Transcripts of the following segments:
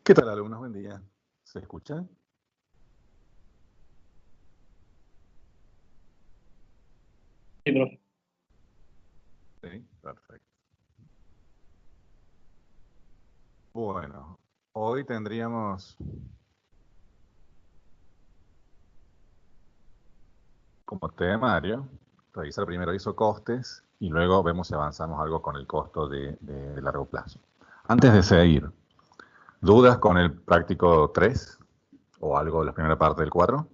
¿Qué tal, alumnos? Buen día. ¿Se escucha? Sí, profe. Sí, perfecto. Bueno, hoy tendríamos como temario revisar primero isocostes y luego vemos si avanzamos algo con el costo de largo plazo. Antes de seguir, ¿dudas con el práctico 3 o algo de la primera parte del 4?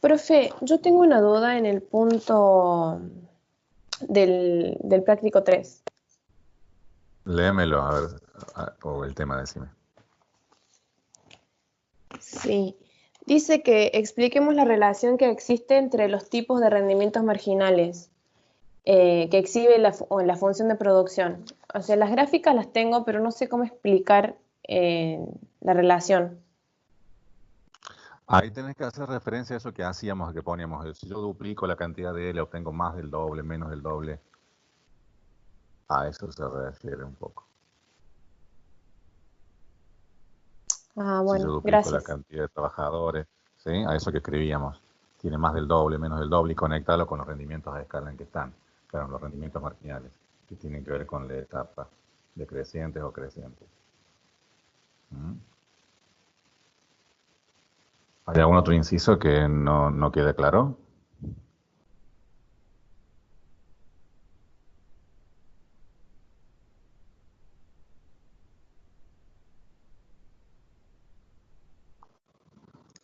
Profe, yo tengo una duda en el punto del práctico 3. Léemelo, a ver, o el tema, decime. Sí. Dice que expliquemos la relación que existe entre los tipos de rendimientos marginales que exhibe la función de producción. O sea, las gráficas las tengo, pero no sé cómo explicar la relación. Ahí tenés que hacer referencia a eso que hacíamos, que poníamos. Si yo duplico la cantidad de L, obtengo más del doble, menos del doble. A eso se refiere un poco. Ah, Si yo bueno, duplico la gracias. cantidad de trabajadores, ¿sí? A eso que escribíamos. Tiene más del doble, menos del doble, y conectarlo con los rendimientos a escala en que están. Claro, los rendimientos marginales, que tienen que ver con la etapa decrecientes o crecientes. ¿Mm? ¿Hay algún otro inciso que no quede claro?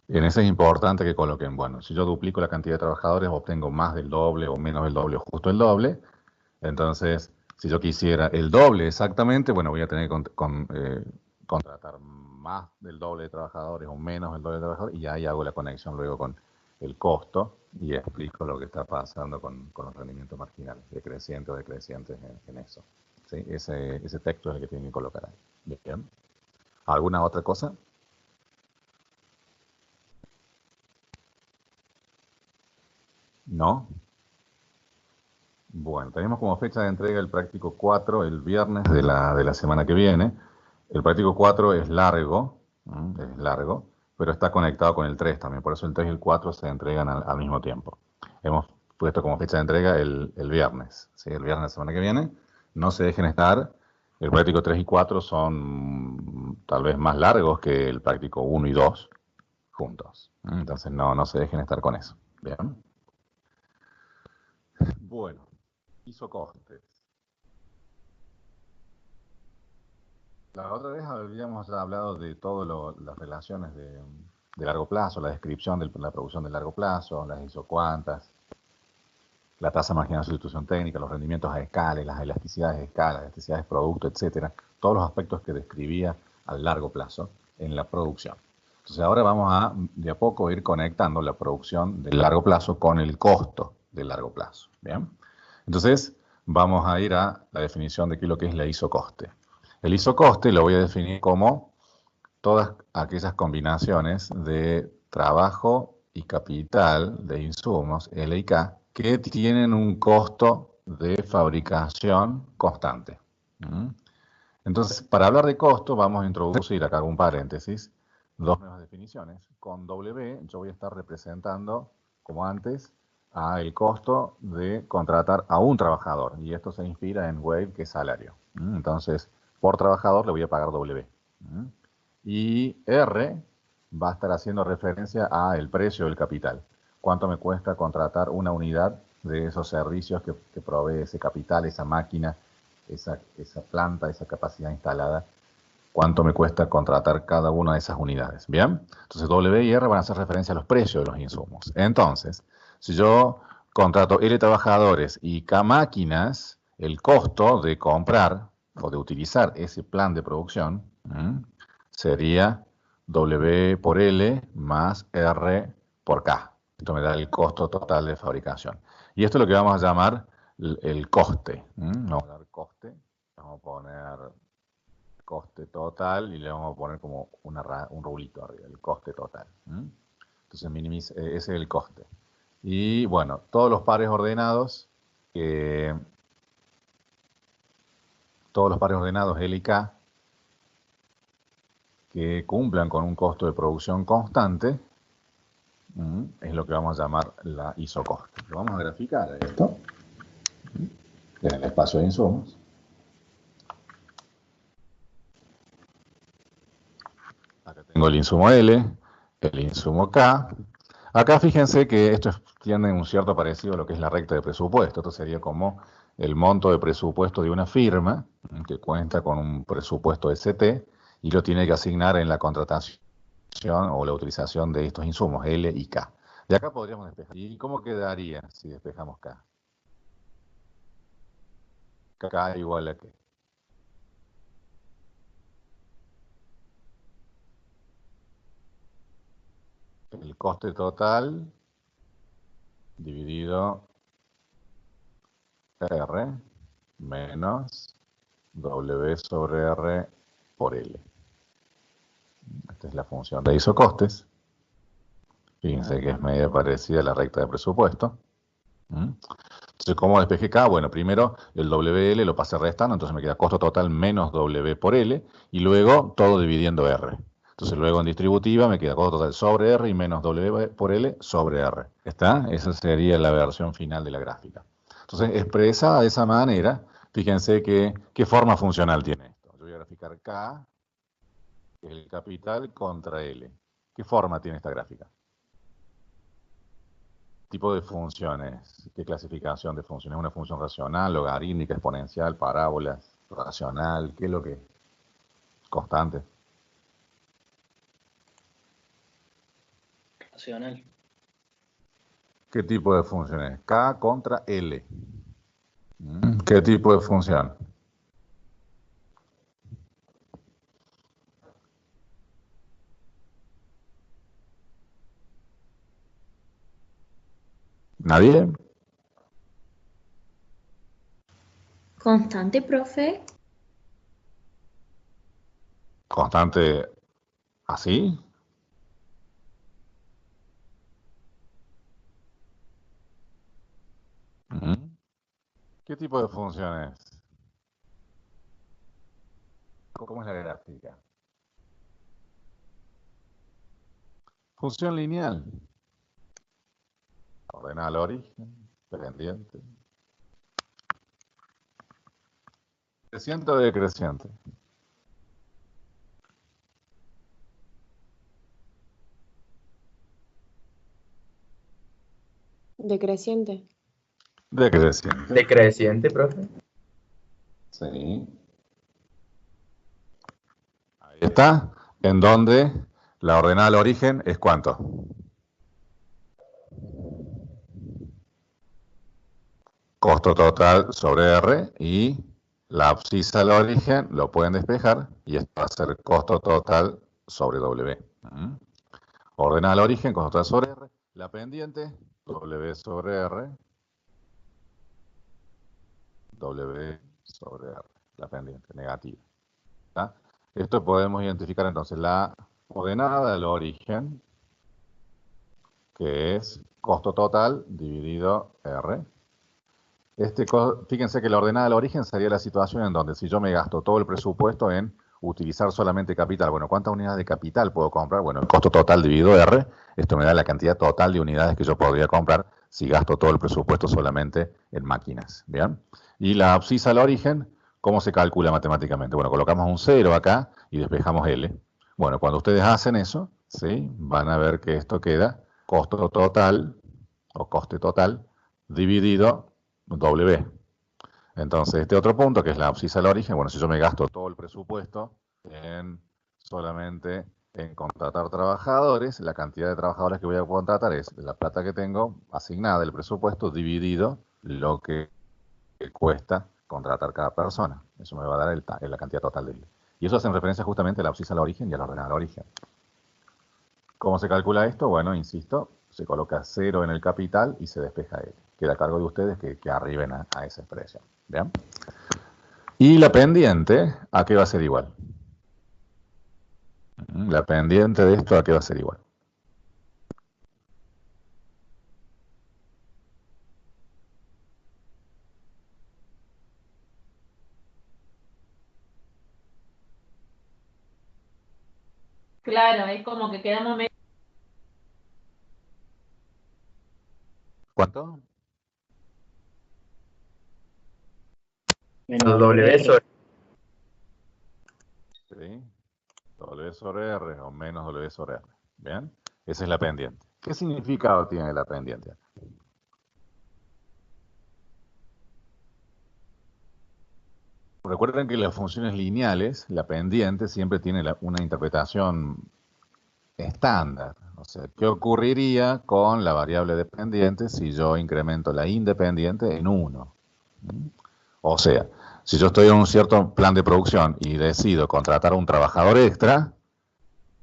En ese es importante que coloquen, bueno, si yo duplico la cantidad de trabajadores, obtengo más del doble o menos del doble o justo el doble. Entonces, si yo quisiera el doble exactamente, bueno, voy a tener que contratar más del doble de trabajadores o menos del doble de trabajadores, y ahí hago la conexión luego con el costo y explico lo que está pasando con los rendimientos marginales, decrecientes o decrecientes en eso. ¿Sí? Ese texto es el que tienen que colocar ahí. Bien. ¿Alguna otra cosa? ¿No? Bueno, tenemos como fecha de entrega el práctico 4 el viernes de la semana que viene. El práctico 4 es largo, pero está conectado con el 3 también, por eso el 3 y el 4 se entregan al mismo tiempo. Hemos puesto como fecha de entrega el viernes, ¿sí? El viernes de la semana que viene. No se dejen estar. El práctico 3 y 4 son tal vez más largos que el práctico 1 y 2 juntos. Entonces no se dejen estar con eso. Bien. Bueno, isocostes. La otra vez habíamos hablado de todas las relaciones de largo plazo, la descripción de la producción de largo plazo, las isocuantas, la tasa marginal de sustitución técnica, los rendimientos a escala, las elasticidades de escala, las elasticidades de producto, etcétera. Todos los aspectos que describía a largo plazo en la producción. Entonces ahora vamos a, de a poco, ir conectando la producción de largo plazo con el costo de largo plazo. ¿Bien? Entonces vamos a ir a la definición de qué es lo que es la isocoste. El isocoste lo voy a definir como todas aquellas combinaciones de trabajo y capital de insumos, L y K, que tienen un costo de fabricación constante. Entonces, para hablar de costo, vamos a introducir, acá hago un paréntesis, dos nuevas definiciones. Con W yo voy a estar representando, como antes, el costo de contratar a un trabajador. Y esto se inspira en Wave, que es salario. Entonces, por trabajador le voy a pagar W. Y R va a estar haciendo referencia al precio del capital. ¿Cuánto me cuesta contratar una unidad de esos servicios que provee ese capital, esa máquina, esa planta, esa capacidad instalada? ¿Cuánto me cuesta contratar cada una de esas unidades? ¿Bien? Entonces W y R van a hacer referencia a los precios de los insumos. Entonces, si yo contrato L trabajadores y K máquinas, el costo de comprar o de utilizar ese plan de producción sería W por L más R por K. Esto me da el costo total de fabricación. Y esto es lo que vamos a llamar el coste. Vamos a dar coste, vamos a poner coste total y le vamos a poner como un rulito arriba, el coste total. Entonces ese es el coste. Y bueno, todos los pares ordenados que todos los pares ordenados L y K que cumplan con un costo de producción constante, es lo que vamos a llamar la isocoste. Lo vamos a graficar esto en el espacio de insumos. Acá tengo el insumo L, el insumo K. Acá fíjense que esto tiene un cierto parecido a lo que es la recta de presupuesto. Esto sería como el monto de presupuesto de una firma que cuenta con un presupuesto ST y lo tiene que asignar en la contratación o la utilización de estos insumos L y K. De acá podríamos despejar. ¿Y cómo quedaría si despejamos K? K igual a qué. El coste total dividido R menos W sobre R por L. Esta es la función de isocostes. Fíjense que es media parecida a la recta de presupuesto. Entonces, ¿cómo despejé K? Bueno, primero el WL lo pasé restando, entonces me queda costo total menos W por L, y luego todo dividiendo R. Entonces, luego en distributiva me queda costo total sobre R y menos W por L sobre R. ¿Está? Esa sería la versión final de la gráfica. Entonces, expresada de esa manera, fíjense qué forma funcional tiene esto. Yo voy a graficar K, que es el capital, contra L. ¿Qué forma tiene esta gráfica? Tipo de funciones, ¿qué clasificación de funciones? ¿Una función racional, logarítmica, exponencial, parábolas, racional? ¿Qué es lo que es? Constante. Racional. ¿Qué tipo de funciones? K contra L. ¿Qué tipo de función? ¿Nadie? Constante, profe. ¿Constante así? ¿Qué tipo de funciones? ¿Cómo es la gráfica? Función lineal. Ordenada al origen, pendiente. Creciente o decreciente. Decreciente. Decreciente. Decreciente, profe. Sí. Ahí está. En donde la ordenada al origen es ¿cuánto? Costo total sobre R y la abscisa al origen lo pueden despejar y esto va a ser costo total sobre W. Ordenada al origen, costo total sobre R. La pendiente, W sobre R. W sobre R. La pendiente, negativa. ¿Está? Esto podemos identificar entonces la ordenada al origen, que es costo total dividido R. Fíjense que la ordenada al origen sería la situación en donde si yo me gasto todo el presupuesto en utilizar solamente capital, bueno, ¿cuántas unidades de capital puedo comprar? Bueno, el costo total dividido R, esto me da la cantidad total de unidades que yo podría comprar si gasto todo el presupuesto solamente en máquinas, ¿bien? Y la abscisa al origen, ¿cómo se calcula matemáticamente? Bueno, colocamos un 0 acá y despejamos L. Bueno, cuando ustedes hacen eso, ¿sí? Van a ver que esto queda costo total o coste total dividido W. Entonces, este otro punto, que es la abscisa al origen, bueno, si yo me gasto todo el presupuesto en solamente en contratar trabajadores, la cantidad de trabajadores que voy a contratar es la plata que tengo asignada del presupuesto dividido lo que cuesta contratar cada persona. Eso me va a dar la cantidad total de él. Y eso hace referencia justamente a la abscisa al origen y a la ordenada al origen. ¿Cómo se calcula esto? Bueno, insisto, se coloca 0 en el capital y se despeja L. Queda a cargo de ustedes que arriben a esa expresión. ¿Bien? Y la pendiente, ¿a qué va a ser igual? La pendiente de esto, ¿a qué va a ser igual? Claro, es como que quedamos medio... ¿Cuánto? Menos W WR. sobre Sí. W sobre R o menos W sobre R. Bien. Esa es la pendiente. ¿Qué significado tiene la pendiente? Recuerden que las funciones lineales, la pendiente siempre tiene una interpretación estándar. O sea, ¿qué ocurriría con la variable dependiente si yo incremento la independiente en 1? O sea, si yo estoy en un cierto plan de producción y decido contratar a un trabajador extra,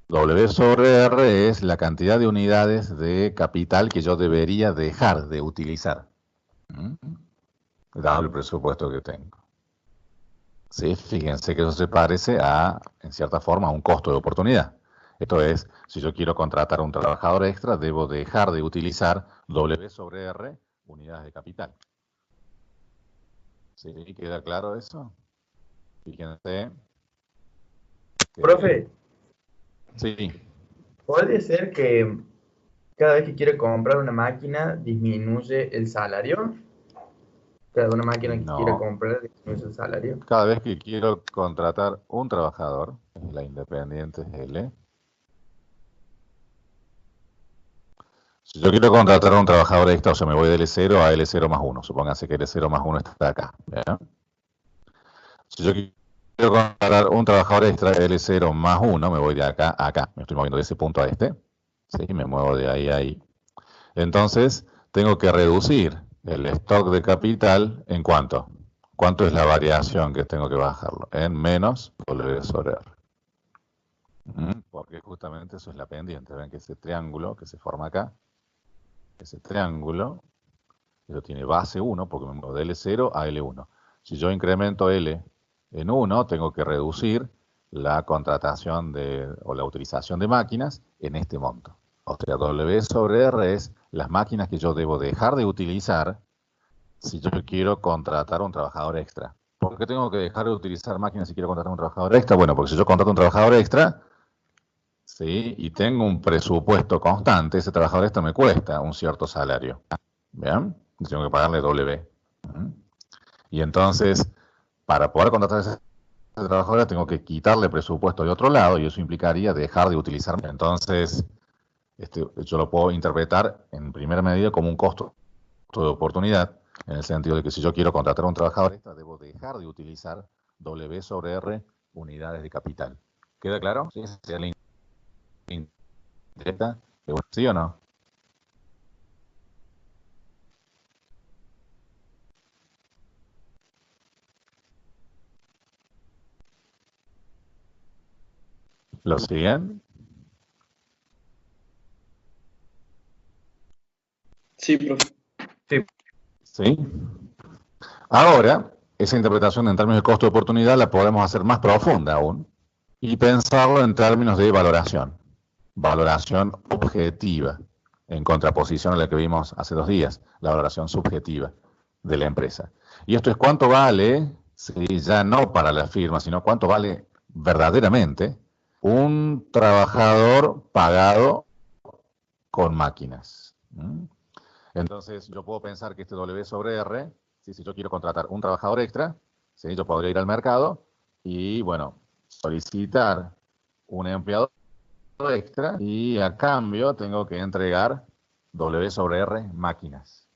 W sobre R es la cantidad de unidades de capital que yo debería dejar de utilizar, dado el presupuesto que tengo. ¿Sí? Fíjense que eso se parece a, en cierta forma, a un costo de oportunidad. Esto es, si yo quiero contratar a un trabajador extra, debo dejar de utilizar W sobre R, unidades de capital. ¿Sí? ¿Queda claro eso? Fíjense. Profe, Sí. ¿puede ser que cada vez que quiere comprar una máquina disminuye el salario? Cada una máquina que quiere No. comprar disminuye el salario. Cada vez que quiero contratar un trabajador, la independiente es L. Si yo quiero contratar a un trabajador extra, o sea, me voy de L0 a L0 más 1. Supónganse que L0 más 1 está acá. ¿Ya? Si yo quiero contratar un trabajador extra, L0 más 1, me voy de acá a acá. Me estoy moviendo de ese punto a este. ¿Sí? Me muevo de ahí a ahí. Entonces, tengo que reducir el stock de capital en cuánto. ¿Cuánto es la variación que tengo que bajarlo? En menos W sobre R. Porque justamente eso es la pendiente. Ven que ese triángulo que se forma acá, ese triángulo, eso tiene base 1, porque me muevo de L0 a L1. Si yo incremento L en 1, tengo que reducir la contratación o la utilización de máquinas en este monto. O sea, W sobre R es las máquinas que yo debo dejar de utilizar si yo quiero contratar a un trabajador extra. ¿Por qué tengo que dejar de utilizar máquinas si quiero contratar a un trabajador extra? Bueno, porque si yo contrato a un trabajador extra, ¿sí? Y tengo un presupuesto constante, ese trabajador extra me cuesta un cierto salario. ¿Bien? Y tengo que pagarle W. Y entonces, para poder contratar a ese trabajador, tengo que quitarle presupuesto de otro lado y eso implicaría dejar de utilizar. Entonces, yo lo puedo interpretar en primera medida como un costo de oportunidad, en el sentido de que si yo quiero contratar a un trabajador extra, debo dejar de utilizar W sobre R unidades de capital. ¿Queda claro? ¿Sí? ¿Sí o no? ¿Lo siguen? Sí, profe. ¿Sí? Ahora, esa interpretación en términos de costo de oportunidad la podemos hacer más profunda aún y pensarlo en términos de valoración. Valoración objetiva, en contraposición a la que vimos hace 2 días, la valoración subjetiva de la empresa. Y esto es cuánto vale, sí, ya no para la firma, sino cuánto vale verdaderamente un trabajador pagado con máquinas. Entonces, yo puedo pensar que este W sobre R, ¿sí? Si yo quiero contratar un trabajador extra, ¿sí? Yo podría ir al mercado y, bueno, solicitar un empleado extra y a cambio tengo que entregar W sobre R máquinas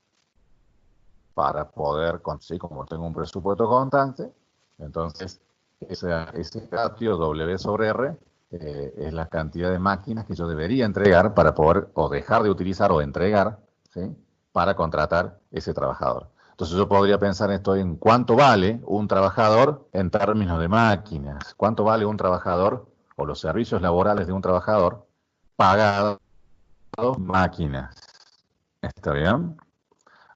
para poder conseguir, como tengo un presupuesto constante, entonces ese ratio W sobre R es la cantidad de máquinas que yo debería entregar para poder o dejar de utilizar o entregar, ¿sí? Para contratar ese trabajador. Entonces yo podría pensar esto en cuánto vale un trabajador en términos de máquinas, cuánto vale un trabajador o los servicios laborales de un trabajador pagado máquinas. ¿Está bien?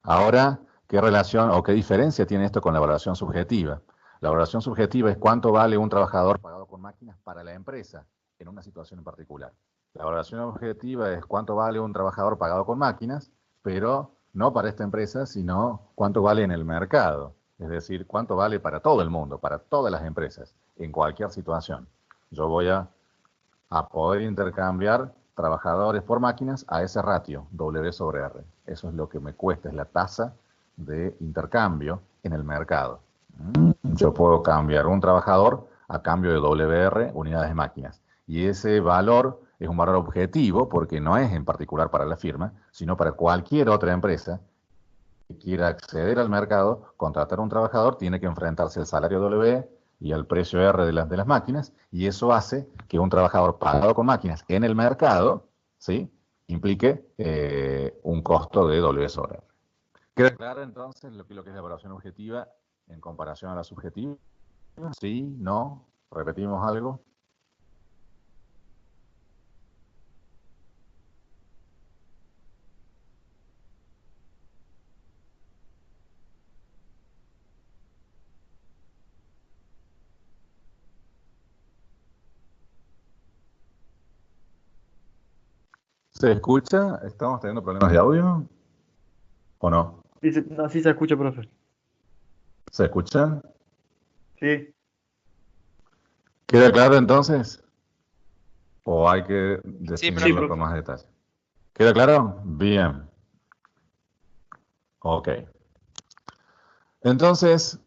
Ahora, ¿qué relación o qué diferencia tiene esto con la evaluación subjetiva? La evaluación subjetiva es cuánto vale un trabajador pagado con máquinas para la empresa en una situación en particular. La evaluación objetiva es cuánto vale un trabajador pagado con máquinas, pero no para esta empresa, sino cuánto vale en el mercado. Es decir, cuánto vale para todo el mundo, para todas las empresas, en cualquier situación. Yo voy a a poder intercambiar trabajadores por máquinas a ese ratio, W sobre R. Eso es lo que me cuesta, es la tasa de intercambio en el mercado. Yo puedo cambiar un trabajador a cambio de WR unidades de máquinas. Y ese valor es un valor objetivo porque no es en particular para la firma, sino para cualquier otra empresa que quiera acceder al mercado, contratar a un trabajador, tiene que enfrentarse al salario W y al precio R de las máquinas, y eso hace que un trabajador pagado con máquinas en el mercado, ¿sí?, implique un costo de W sobre R. ¿Queda claro entonces lo que es la evaluación objetiva en comparación a la subjetiva? ¿Sí? ¿No? ¿Repetimos algo? ¿Se escucha? ¿Estamos teniendo problemas de audio? ¿O no? No, sí se escucha, profe. ¿Se escucha? Sí. ¿Queda claro entonces? ¿O hay que definirlo profe. con más detalle? ¿Queda claro? Bien. Ok. Entonces,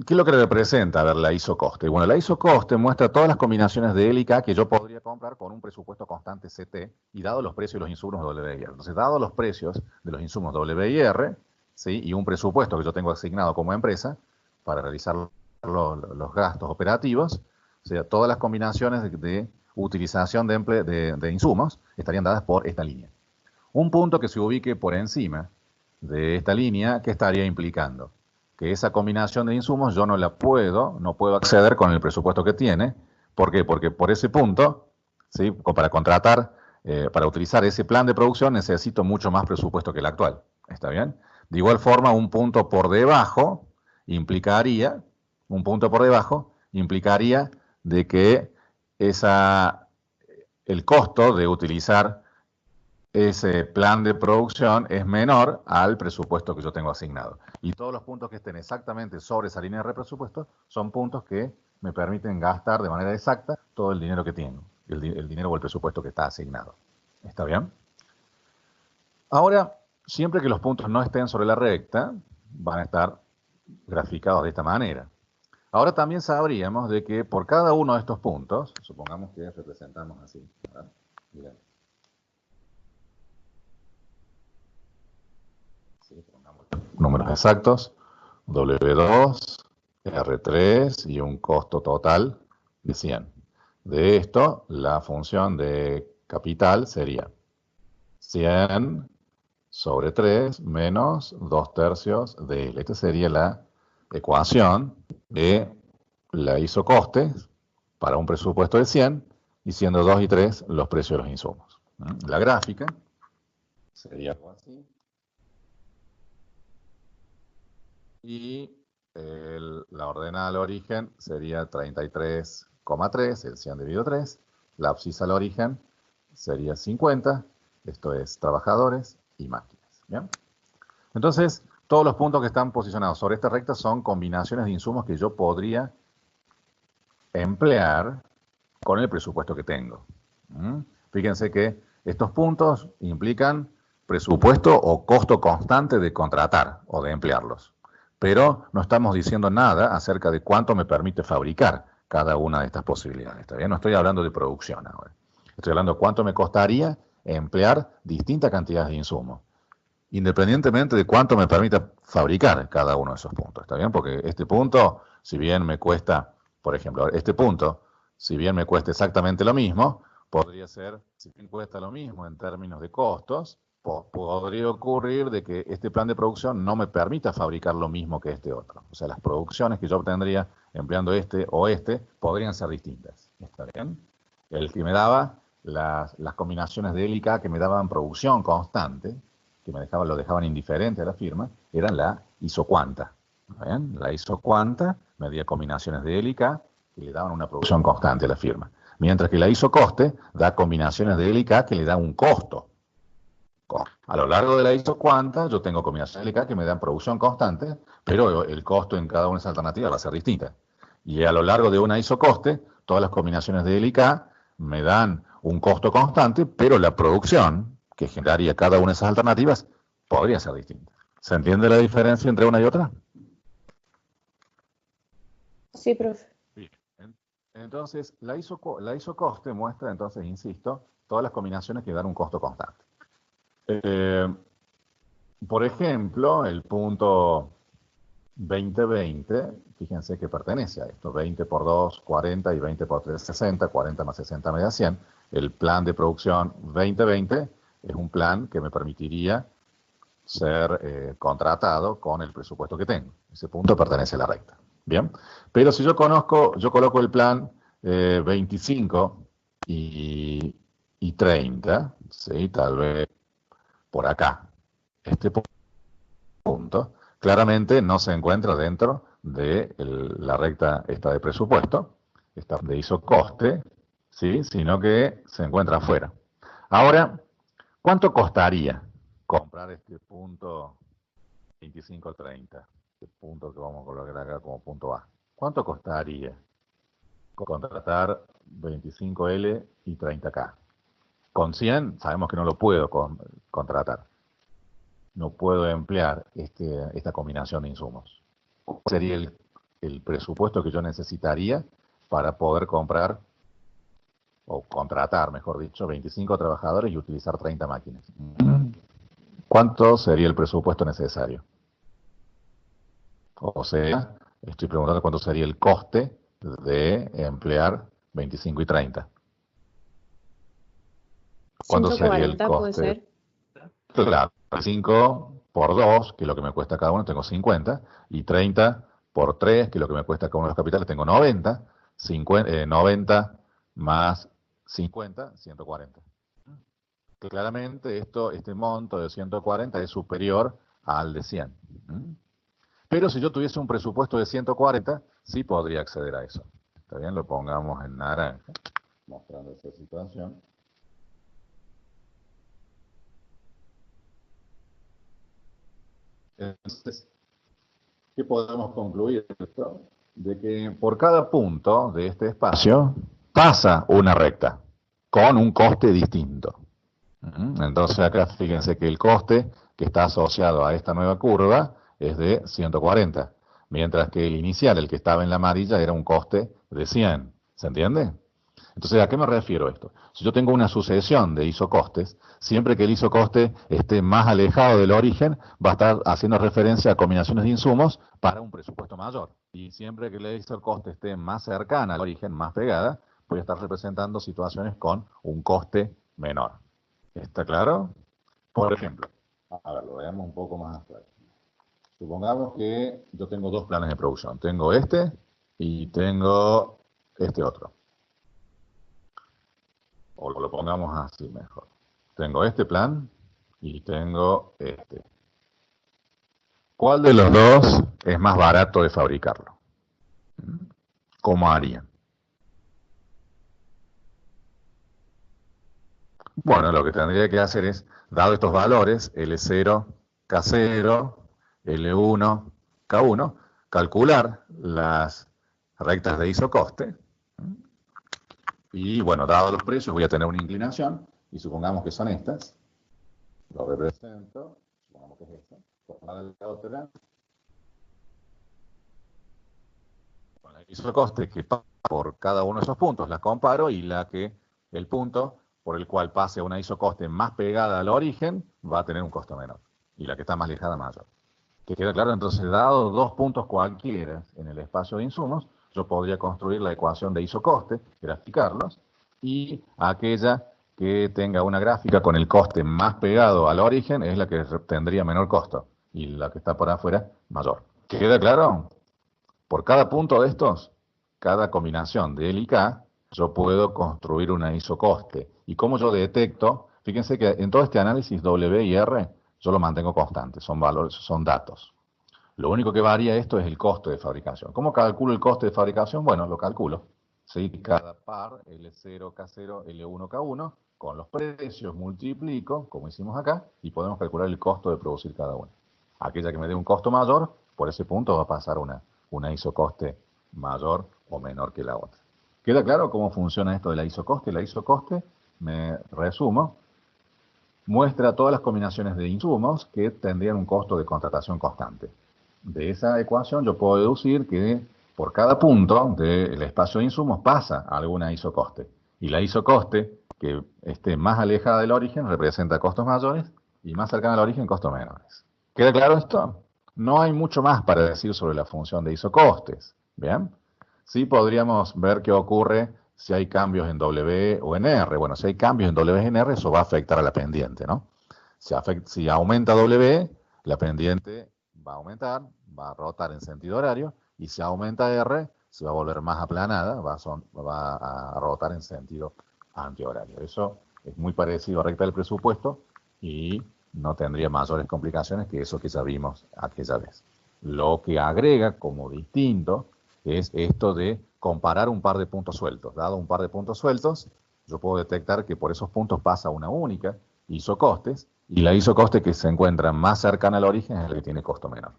¿qué es lo que representa? A ver, la isocoste. Bueno, la isocoste muestra todas las combinaciones de L y K que yo podría comprar con un presupuesto constante CT y dado los precios de los insumos W y R. Entonces, dado los precios de los insumos W y R, ¿sí?, y un presupuesto que yo tengo asignado como empresa para realizar los gastos operativos, o sea, todas las combinaciones de utilización de insumos estarían dadas por esta línea. Un punto que se ubique por encima de esta línea, ¿qué estaría implicando? Que esa combinación de insumos yo no puedo acceder con el presupuesto que tiene. ¿Por qué? Porque por ese punto, ¿sí?, para contratar, para utilizar ese plan de producción necesito mucho más presupuesto que el actual. ¿Está bien? De igual forma, un punto por debajo implicaría de que el costo de utilizar ese plan de producción es menor al presupuesto que yo tengo asignado. Y todos los puntos que estén exactamente sobre esa línea de presupuesto son puntos que me permiten gastar de manera exacta todo el dinero que tengo, el dinero o el presupuesto que está asignado. ¿Está bien? Ahora, siempre que los puntos no estén sobre la recta, van a estar graficados de esta manera. Ahora también sabríamos de que por cada uno de estos puntos, supongamos que representamos así, ¿verdad? Miren. Pongamos números exactos, W2, R3 y un costo total de 100. De esto, la función de capital sería 100 sobre 3 menos 2/3 de L. Esta sería la ecuación de la isocoste para un presupuesto de 100 y siendo 2 y 3 los precios de los insumos. La gráfica sería algo así. Y la ordenada al origen sería 33,3, el 100 dividido 3. La abscisa al origen sería 50, esto es trabajadores y máquinas. ¿Bien? Entonces, todos los puntos que están posicionados sobre esta recta son combinaciones de insumos que yo podría emplear con el presupuesto que tengo. Fíjense que estos puntos implican presupuesto o costo constante de contratar o de emplearlos. Pero no estamos diciendo nada acerca de cuánto me permite fabricar cada una de estas posibilidades. ¿Está bien? No estoy hablando de producción ahora. Estoy hablando de cuánto me costaría emplear distintas cantidades de insumos, independientemente de cuánto me permita fabricar cada uno de esos puntos. ¿Está bien? Porque este punto, si bien me cuesta, por ejemplo, este punto, si bien me cuesta exactamente lo mismo, podría ser, si bien cuesta lo mismo en términos de costos, podría ocurrir de que este plan de producción no me permita fabricar lo mismo que este otro. O sea, las producciones que yo obtendría empleando este o este podrían ser distintas. ¿Está bien? El que me daba las combinaciones de L y K que me daban producción constante, que lo dejaban indiferente a la firma, eran la isocuanta. ¿Está bien? La isocuanta medía combinaciones de L y K que le daban una producción constante a la firma. Mientras que la isocoste da combinaciones de L y K que le dan un costo. A lo largo de la isocuanta, yo tengo combinaciones L y K que me dan producción constante, pero el costo en cada una de esas alternativas va a ser distinta. Y a lo largo de una isocoste, todas las combinaciones de L y K me dan un costo constante, pero la producción que generaría cada una de esas alternativas podría ser distinta. ¿Se entiende la diferencia entre una y otra? Sí, profe. Bien. Entonces, la isocoste muestra, entonces, insisto, todas las combinaciones que dan un costo constante. Por ejemplo, el punto 20-20, fíjense que pertenece a esto, 20 por 2, 40 y 20 por 3, 60, 40 más 60 me da 100. El plan de producción 20-20 es un plan que me permitiría ser contratado con el presupuesto que tengo. Ese punto pertenece a la recta. Bien, pero si yo coloco el plan 25 y 30, ¿sí? Tal vez por acá, este punto, claramente no se encuentra dentro de la recta esta de presupuesto, esta de isocoste, ¿sí? Sino que se encuentra afuera. Ahora, ¿cuánto costaría comprar este punto 25-30? Este punto que vamos a colocar acá como punto A. ¿Cuánto costaría contratar 25L y 30K? Con 100 sabemos que no lo puedo contratar. No puedo emplear esta combinación de insumos. ¿Cuál sería el presupuesto que yo necesitaría para poder comprar, o contratar, mejor dicho, 25 trabajadores y utilizar 30 máquinas? ¿Cuánto sería el presupuesto necesario? O sea, estoy preguntando cuánto sería el coste de emplear 25 y 30. ¿Cuánto sería el 140 puede coste? ser. Claro, 5 por 2, que es lo que me cuesta cada uno, tengo 50, y 30 por 3, que es lo que me cuesta cada uno de los capitales, tengo 90, 90 más 50, 140. Claramente este monto de 140 es superior al de 100. Pero si yo tuviese un presupuesto de 140, sí podría acceder a eso. ¿Está bien? Lo pongamos en naranja, mostrando esa situación. Entonces, ¿qué podemos concluir de esto? De que por cada punto de este espacio pasa una recta con un coste distinto. Entonces acá fíjense que el coste que está asociado a esta nueva curva es de 140, mientras que el inicial, el que estaba en la amarilla, era un coste de 100. ¿Se entiende? Entonces, ¿a qué me refiero esto? Si yo tengo una sucesión de isocostes, siempre que el isocoste esté más alejado del origen, va a estar haciendo referencia a combinaciones de insumos para un presupuesto mayor. Y siempre que el isocoste esté más cercana al origen, más pegada, voy a estar representando situaciones con un coste menor. ¿Está claro? Por ejemplo, a ver, lo veamos un poco más claro. Supongamos que yo tengo dos planes de producción. Tengo este y tengo este otro. O lo pongamos así mejor. Tengo este plan y tengo este. ¿Cuál de los dos es más barato de fabricarlo? ¿Cómo harían? Bueno, lo que tendría que hacer es, dado estos valores, L0, K0, L1, K1, calcular las rectas de isocoste. Y bueno, dado los precios, voy a tener una inclinación, y supongamos que son estas. Lo represento, supongamos que es esta. La otra, con la isocoste que pasa por cada uno de esos puntos, la comparo, y el punto por el cual pase una isocoste más pegada al origen va a tener un costo menor, y la que está más alejada mayor. ¿Te queda claro? Entonces, dado dos puntos cualquiera en el espacio de insumos, yo podría construir la ecuación de isocoste, graficarlos, y aquella que tenga una gráfica con el coste más pegado al origen es la que tendría menor costo, y la que está por afuera, mayor. ¿Queda claro? Por cada punto de estos, cada combinación de L y K, yo puedo construir una isocoste. ¿Y cómo yo detecto? Fíjense que en todo este análisis W y R, yo lo mantengo constante, son valores, son datos. Lo único que varía esto es el costo de fabricación. ¿Cómo calculo el coste de fabricación? Bueno, lo calculo. ¿Sí? Cada par, L0, K0, L1, K1, con los precios multiplico, como hicimos acá, y podemos calcular el costo de producir cada uno. Aquella que me dé un costo mayor, por ese punto va a pasar una isocoste mayor o menor que la otra. ¿Queda claro cómo funciona esto de la isocoste? La isocoste, me resumo, muestra todas las combinaciones de insumos que tendrían un costo de contratación constante. De esa ecuación yo puedo deducir que por cada punto del espacio de insumos pasa alguna isocoste. Y la isocoste que esté más alejada del origen representa costos mayores y más cercana al origen costos menores. ¿Queda claro esto? No hay mucho más para decir sobre la función de isocostes. ¿Bien? Sí podríamos ver qué ocurre si hay cambios en W o en R. Bueno, si hay cambios en W y en R, eso va a afectar a la pendiente, ¿no? Si aumenta W, la pendiente va a aumentar, va a rotar en sentido horario, y si aumenta R, se va a volver más aplanada, va a rotar en sentido antihorario. Eso es muy parecido a recta del presupuesto y no tendría mayores complicaciones que eso que ya vimos aquella vez. Lo que agrega como distinto es esto de comparar un par de puntos sueltos. Dado un par de puntos sueltos, yo puedo detectar que por esos puntos pasa una única isocostes, y la isocoste que se encuentra más cercana al origen es la que tiene costo menor.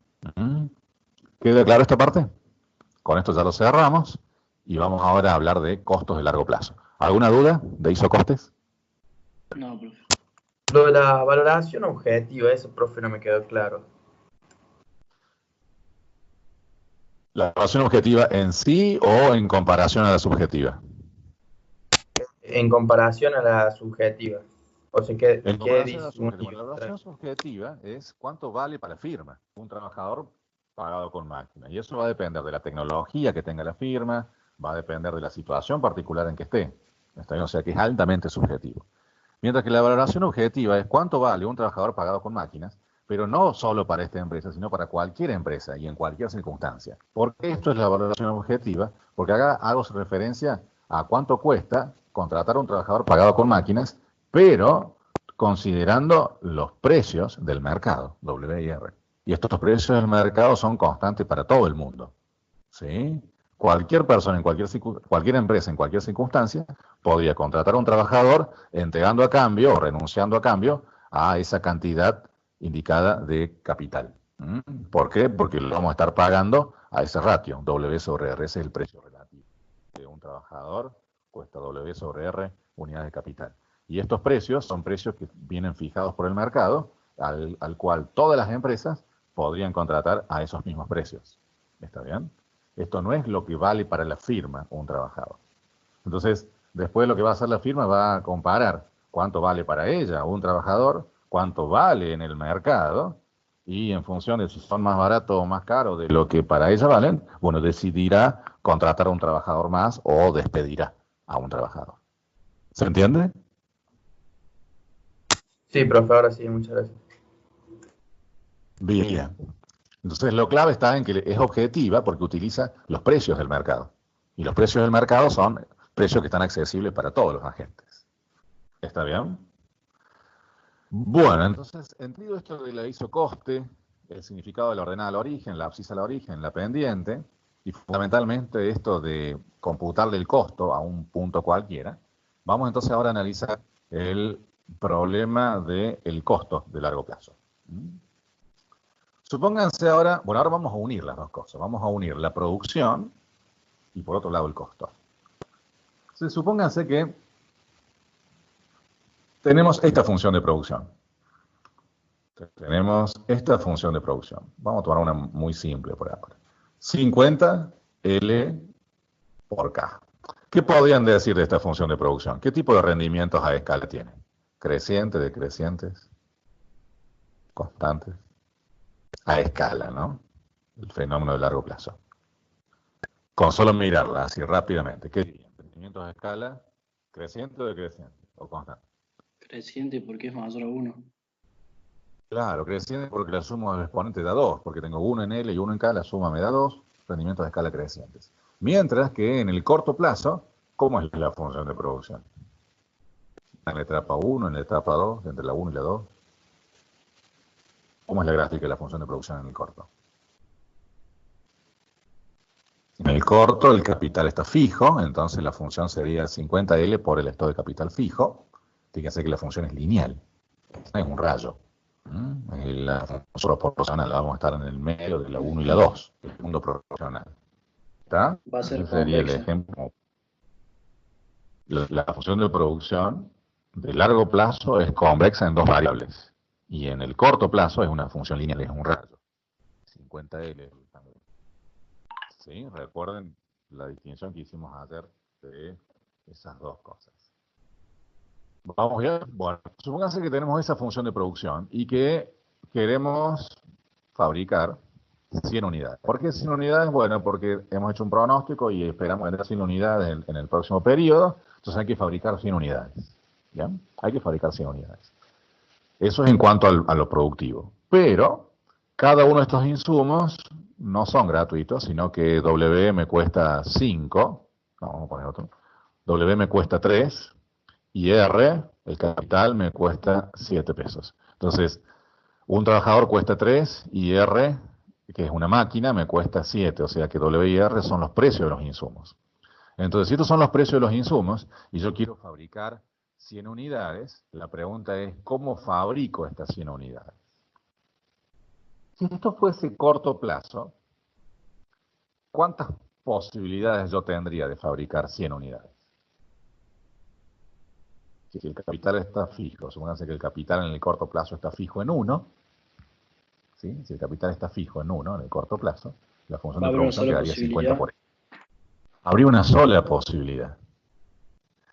¿Queda claro esta parte? Con esto ya lo cerramos y vamos ahora a hablar de costos de largo plazo. ¿Alguna duda de isocostes? No, profe. Lo de la valoración objetiva, eso, profe, no me quedó claro. ¿La evaluación objetiva en sí o en comparación a la subjetiva? En comparación a la subjetiva. O sea, ¿qué En comparación a la dice subjetiva. La evaluación subjetiva es cuánto vale para la firma un trabajador pagado con máquina. Y eso va a depender de la tecnología que tenga la firma, va a depender de la situación particular en que esté. ¿Está bien? O sea que es altamente subjetivo. Mientras que la valoración objetiva es cuánto vale un trabajador pagado con máquinas, pero no solo para esta empresa, sino para cualquier empresa y en cualquier circunstancia. ¿Por qué esto es la valoración objetiva? Porque acá hago referencia a cuánto cuesta contratar a un trabajador pagado con máquinas, pero considerando los precios del mercado, WIR. Y estos precios del mercado son constantes para todo el mundo. ¿Sí? Cualquier persona, en cualquier empresa, en cualquier circunstancia, podría contratar a un trabajador entregando a cambio o renunciando a cambio a esa cantidad indicada de capital. ¿Por qué? Porque lo vamos a estar pagando a ese ratio. W sobre R, ese es el precio relativo de un trabajador, cuesta W sobre R unidades de capital. Y estos precios son precios que vienen fijados por el mercado, al cual todas las empresas podrían contratar a esos mismos precios. ¿Está bien? Esto no es lo que vale para la firma un trabajador. Entonces, después lo que va a hacer la firma va a comparar cuánto vale para ella un trabajador, cuánto vale en el mercado, y en función de si son más baratos o más caros de lo que para ella valen, bueno, decidirá contratar a un trabajador más o despedirá a un trabajador. ¿Se entiende? Sí, profe, ahora sí, muchas gracias. Bien. Entonces, lo clave está en que es objetiva porque utiliza los precios del mercado. Y los precios del mercado son precios que están accesibles para todos los agentes. ¿Está bien? Bueno, entonces, entendido esto de la isocoste, el significado de la ordenada al origen, la abscisa al origen, la pendiente, y fundamentalmente esto de computarle el costo a un punto cualquiera, vamos entonces ahora a analizar el problema del costo de largo plazo. Supónganse ahora, bueno, ahora vamos a unir las dos cosas. Vamos a unir la producción y por otro lado el costo. Entonces, supónganse que tenemos esta función de producción. Tenemos esta función de producción. Vamos a tomar una muy simple por ahora. 50 L por K. ¿Qué podrían decir de esta función de producción? ¿Qué tipo de rendimientos a escala tiene? ¿Crecientes, decrecientes, constantes? A escala, ¿no? El fenómeno de largo plazo. Con solo mirarla así rápidamente, ¿qué dirían? ¿Rendimientos a escala creciente o decreciente? ¿O constante? Creciente porque es mayor a 1. Claro, creciente porque la suma del exponente da 2, porque tengo 1 en L y 1 en K, la suma me da 2, rendimientos de escala crecientes. Mientras que en el corto plazo, ¿cómo es la función de producción? En la etapa 1, en la etapa 2, entre la 1 y la 2. ¿Cómo es la gráfica de la función de producción en el corto? En el corto el capital está fijo, entonces la función sería 50L por el estado de capital fijo. Fíjense que la función es lineal, no es un rayo. La función proporcional la vamos a estar en el medio de la 1 y la 2, el mundo proporcional. ¿Está? Va a ser Ese sería el convexa. ejemplo. la función de producción de largo plazo es convexa en dos variables. Y en el corto plazo es una función lineal, es un rayo. 50L también. ¿Sí? Recuerden la distinción que hicimos ayer de esas dos cosas. Vamos bien. Bueno, supónganse que tenemos esa función de producción y que queremos fabricar 100 unidades. ¿Por qué 100 unidades? Bueno, porque hemos hecho un pronóstico y esperamos vender 100 unidades en el próximo periodo, entonces hay que fabricar 100 unidades. ¿Bien? Hay que fabricar 100 unidades. Eso es en cuanto a lo productivo. Pero cada uno de estos insumos no son gratuitos, sino que W me cuesta 5, vamos a poner otro, W me cuesta 3, y R, el capital, me cuesta 7 pesos. Entonces, un trabajador cuesta 3 y R, que es una máquina, me cuesta 7. O sea que W y R son los precios de los insumos. Entonces, si estos son los precios de los insumos y yo quiero fabricar 100 unidades, la pregunta es, ¿cómo fabrico estas 100 unidades? Si esto fuese corto plazo, ¿cuántas posibilidades yo tendría de fabricar 100 unidades? Si el capital está fijo, supónganse que el capital en el corto plazo está fijo en 1, ¿sí? Si el capital está fijo en 1 en el corto plazo, la función Va a de haber una producción sola quedaría 50 posibilidad. por E. Habría una sola posibilidad.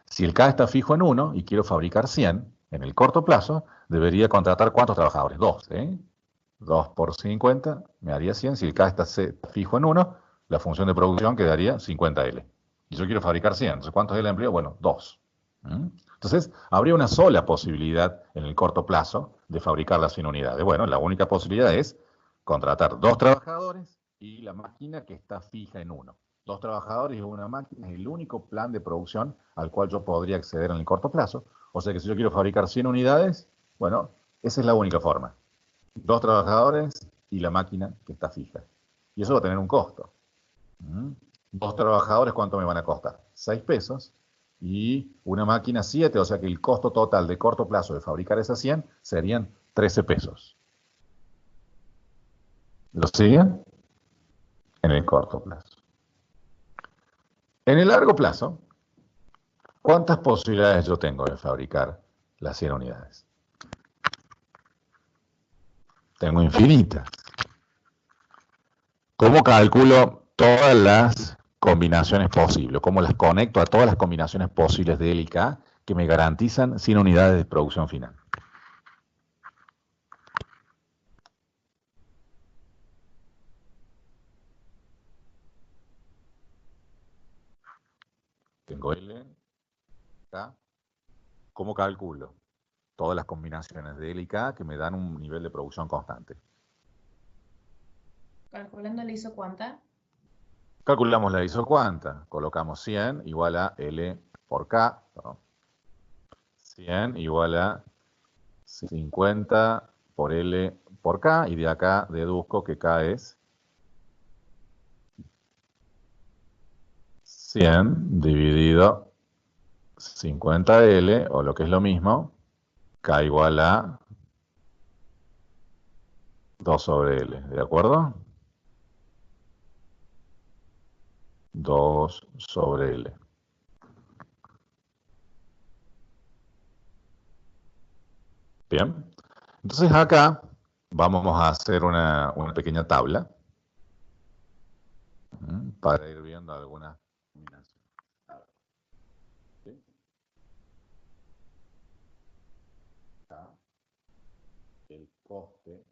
Si el K está fijo en 1 y quiero fabricar 100, en el corto plazo, debería contratar ¿cuántos trabajadores? 2, ¿eh? 2 por 50 me haría 100. Si el K está fijo en 1, la función de producción quedaría 50L. Y yo quiero fabricar 100. Entonces, ¿cuántos L empleo? Bueno, 2. Entonces, habría una sola posibilidad en el corto plazo de fabricar las 100 unidades. Bueno, la única posibilidad es contratar 2 trabajadores y la máquina que está fija en 1. 2 trabajadores y una máquina es el único plan de producción al cual yo podría acceder en el corto plazo. O sea que si yo quiero fabricar 100 unidades, bueno, esa es la única forma. 2 trabajadores y la máquina que está fija. Y eso va a tener un costo. 2 trabajadores, ¿cuánto me van a costar? 6 pesos. Y una máquina 7, o sea que el costo total de corto plazo de fabricar esas 100 serían 13 pesos. ¿Lo siguen? En el corto plazo. En el largo plazo, ¿cuántas posibilidades yo tengo de fabricar las 100 unidades? Tengo infinitas. ¿Cómo calculo todas las combinaciones posibles? ¿Cómo las conecto a todas las combinaciones posibles de L y K que me garantizan 100 unidades de producción final? Tengo L, K. ¿Cómo calculo todas las combinaciones de L y K que me dan un nivel de producción constante? Calculando la isocuanta. Calculamos la isocuanta. Colocamos 100 igual a L por K. ¿No? 100 igual a 50 por L por K. Y de acá deduzco que K es 100 dividido 50L, o lo que es lo mismo, K igual a 2 sobre L, ¿de acuerdo? 2 sobre L. Bien. Entonces acá vamos a hacer una pequeña tabla para ir viendo algunas combinaciones. ¿Sí? Acá, el coste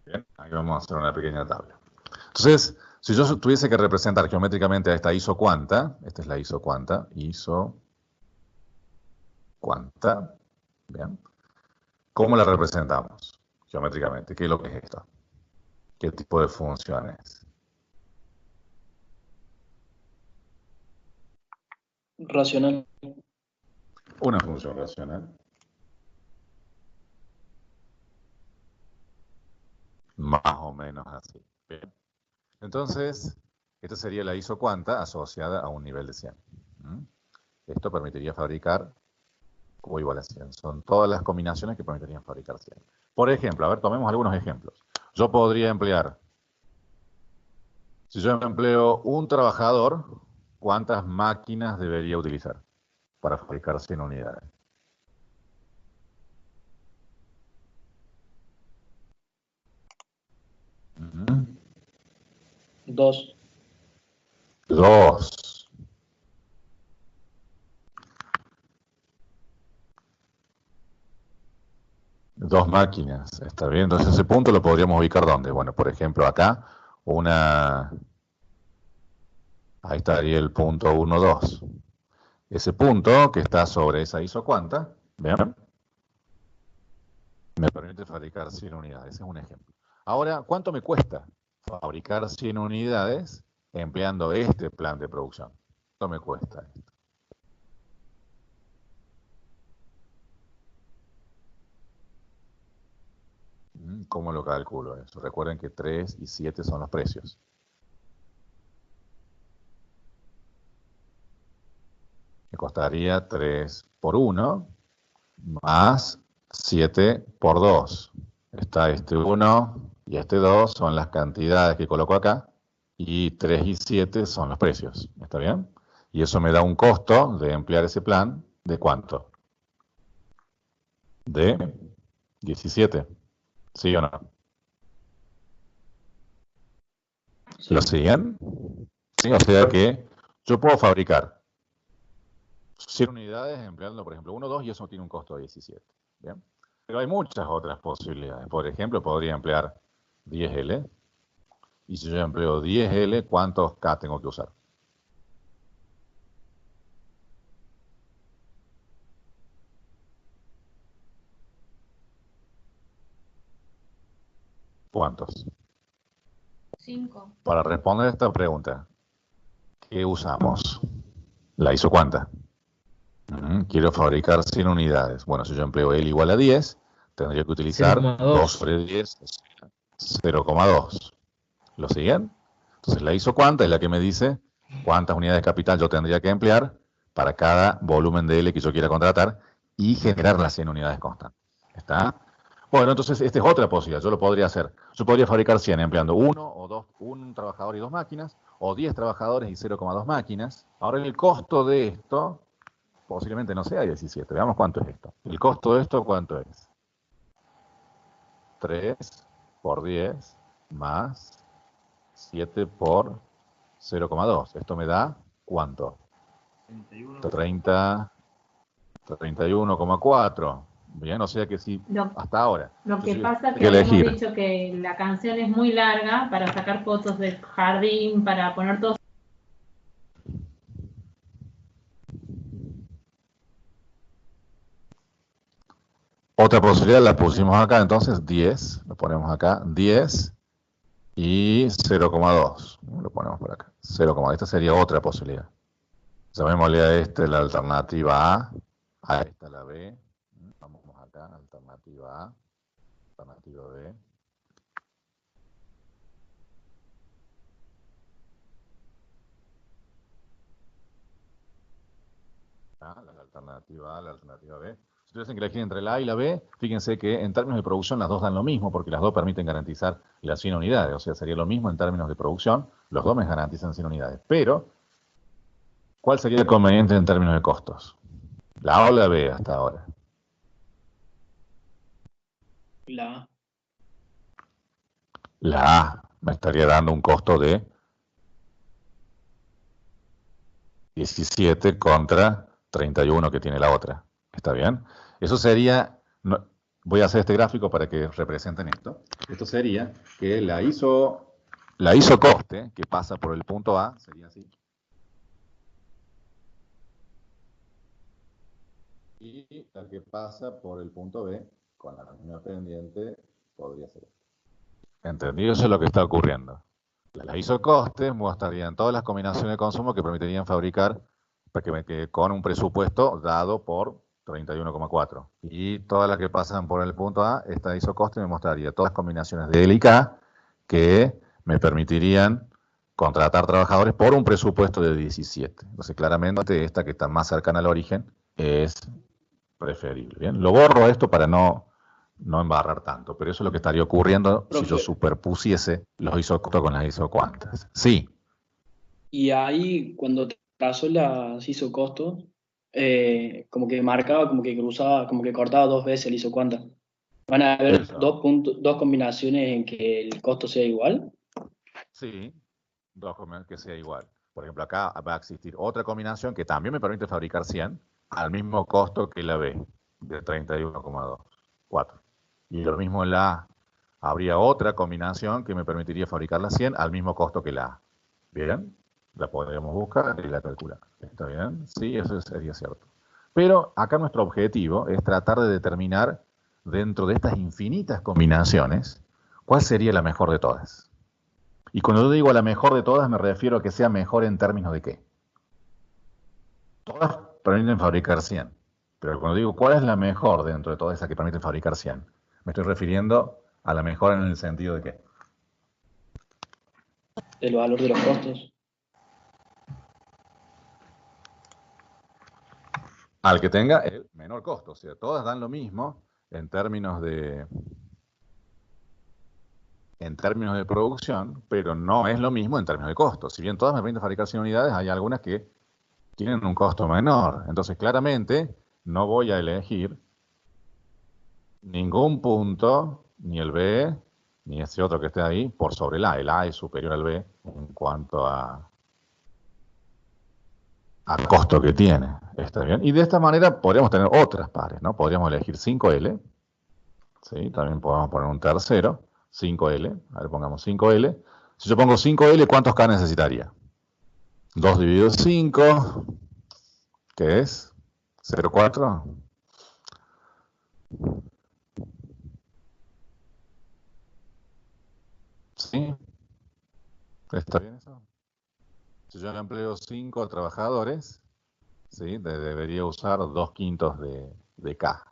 bien, ahí vamos a hacer una pequeña tabla. Entonces, si yo tuviese que representar geométricamente a esta isocuanta, esta es la isocuanta, isocuanta, bien, ¿cómo la representamos geométricamente? ¿Qué es lo que es esto? ¿Qué tipo de funciones? Racional. Una función racional. Más o menos así. Bien. Entonces, esta sería la isocuanta asociada a un nivel de 100. Esto permitiría fabricar Q igual a 100. Son todas las combinaciones que permitirían fabricar 100. Por ejemplo, a ver, tomemos algunos ejemplos. Yo podría emplear, si yo empleo un trabajador, ¿cuántas máquinas debería utilizar para fabricar 100 unidades? Dos. 2. Dos máquinas, está bien. Entonces ese punto lo podríamos ubicar ¿dónde? Bueno, por ejemplo, acá, ahí estaría el punto 1, 2. Ese punto que está sobre esa isocuanta, ¿vean? Me permite fabricar 100 unidades, ese es un ejemplo. Ahora, ¿cuánto me cuesta fabricar 100 unidades empleando este plan de producción? ¿Cuánto me cuesta esto? ¿Cómo lo calculo eso? Recuerden que 3 y 7 son los precios. Me costaría 3 por 1 más 7 por 2. Está este 1 y este 2 son las cantidades que coloco acá. Y 3 y 7 son los precios. ¿Está bien? Y eso me da un costo de emplear ese plan. ¿De cuánto? De 17. ¿Sí o no? Sí. ¿Lo siguen? Sí, o sea que yo puedo fabricar 100 unidades empleando, por ejemplo, 1, 2 y eso tiene un costo de 17. ¿Bien? Pero hay muchas otras posibilidades. Por ejemplo, podría emplear 10L. Y si yo empleo 10L, ¿cuántos K tengo que usar? ¿Cuántos? 5. Para responder esta pregunta, ¿qué usamos? La isocuanta. Quiero fabricar 100 unidades. Bueno, si yo empleo L igual a 10, tendría que utilizar 2 sobre 10, 0,2. ¿Lo siguen? Entonces la isocuanta es la que me dice cuántas unidades de capital yo tendría que emplear para cada volumen de L que yo quiera contratar y generar las 100 unidades constantes. ¿Está? Bueno, entonces esta es otra posibilidad. Yo lo podría hacer. Yo podría fabricar 100 empleando un trabajador y 2 máquinas, o 10 trabajadores y 0,2 máquinas. Ahora el costo de esto posiblemente no sea 17. Veamos cuánto es esto. El costo de esto, ¿cuánto es? 3 por 10 más 7 por 0,2. Esto me da, ¿cuánto? 31,4. Bien, o sea que sí, hasta ahora. Lo que Entonces, pasa es hay que habíamos elegir. dicho que la canción es muy larga para sacar fotos del jardín, para poner todo. Otra posibilidad la pusimos acá, entonces 10, lo ponemos acá, 10 y 0,2. Lo ponemos por acá, 0,2. Esta sería otra posibilidad. Llamémosle a esta la alternativa A esta la B. Vamos acá, alternativa A, alternativa B. La alternativa A, la alternativa B. Si ustedes tienen que elegir entre la A y la B, fíjense que en términos de producción las dos dan lo mismo, porque las dos permiten garantizar las 100 unidades. O sea, sería lo mismo en términos de producción, los dos me garantizan 100 unidades. Pero, ¿cuál sería el conveniente en términos de costos? ¿La A o la B hasta ahora? La A. La A me estaría dando un costo de 17 contra 31 que tiene la otra. ¿Está bien? Eso sería, voy a hacer este gráfico para que representen esto. Esto sería que la isocoste que pasa por el punto A sería así. Y la que pasa por el punto B con la misma pendiente podría ser esto. ¿Entendido? Eso es lo que está ocurriendo. La isocoste mostrarían todas las combinaciones de consumo que permitirían fabricar con un presupuesto dado por 31,4. Y todas las que pasan por el punto A, esta isocoste me mostraría todas las combinaciones de L y K que me permitirían contratar trabajadores por un presupuesto de 17. Entonces, claramente, esta que está más cercana al origen es preferible. Bien, lo borro esto para no embarrar tanto, pero eso es lo que estaría ocurriendo si yo superpusiese los isocostos con las isocuantas. Sí. Y ahí, cuando trazó las isocostos, como que marcaba, como que cruzaba, como que cortaba 2 veces el isocuanta. ¿Van a haber Eso. dos combinaciones en que el costo sea igual? Sí, que sea igual. Por ejemplo, acá va a existir otra combinación que también me permite fabricar 100 al mismo costo que la B, de 31,24. Y lo mismo en la A. Habría otra combinación que me permitiría fabricar la 100 al mismo costo que la A. ¿Bien? La podríamos buscar y la calcular. ¿Está bien? Sí, eso sería cierto. Pero acá nuestro objetivo es tratar de determinar, dentro de estas infinitas combinaciones, cuál sería la mejor de todas. Y cuando yo digo la mejor de todas, me refiero a que sea mejor en términos de qué. Todas permiten fabricar 100. Pero cuando digo cuál es la mejor dentro de todas esas que permiten fabricar 100, me estoy refiriendo a la mejor en el sentido de qué. Del valor de los costos. Al que tenga el menor costo. O sea, todas dan lo mismo en términos de producción, pero no es lo mismo en términos de costo. Si bien todas me permiten fabricar 100 unidades, hay algunas que tienen un costo menor. Entonces, claramente, no voy a elegir ningún punto, ni el B, ni ese otro que esté ahí, por sobre el A. El A es superior al B en cuanto a costo que tiene. ¿Está bien? Y de esta manera podríamos tener otras pares, ¿no? Podríamos elegir 5L. ¿Sí? También podemos poner un tercero. 5L. A ver, pongamos 5L. Si yo pongo 5L, ¿cuántos K necesitaría? 2 dividido 5, ¿qué es? 0,4. ¿Sí? ¿Está bien eso? Si yo le empleo 5 trabajadores, ¿sí? Debería usar 2/5 de K.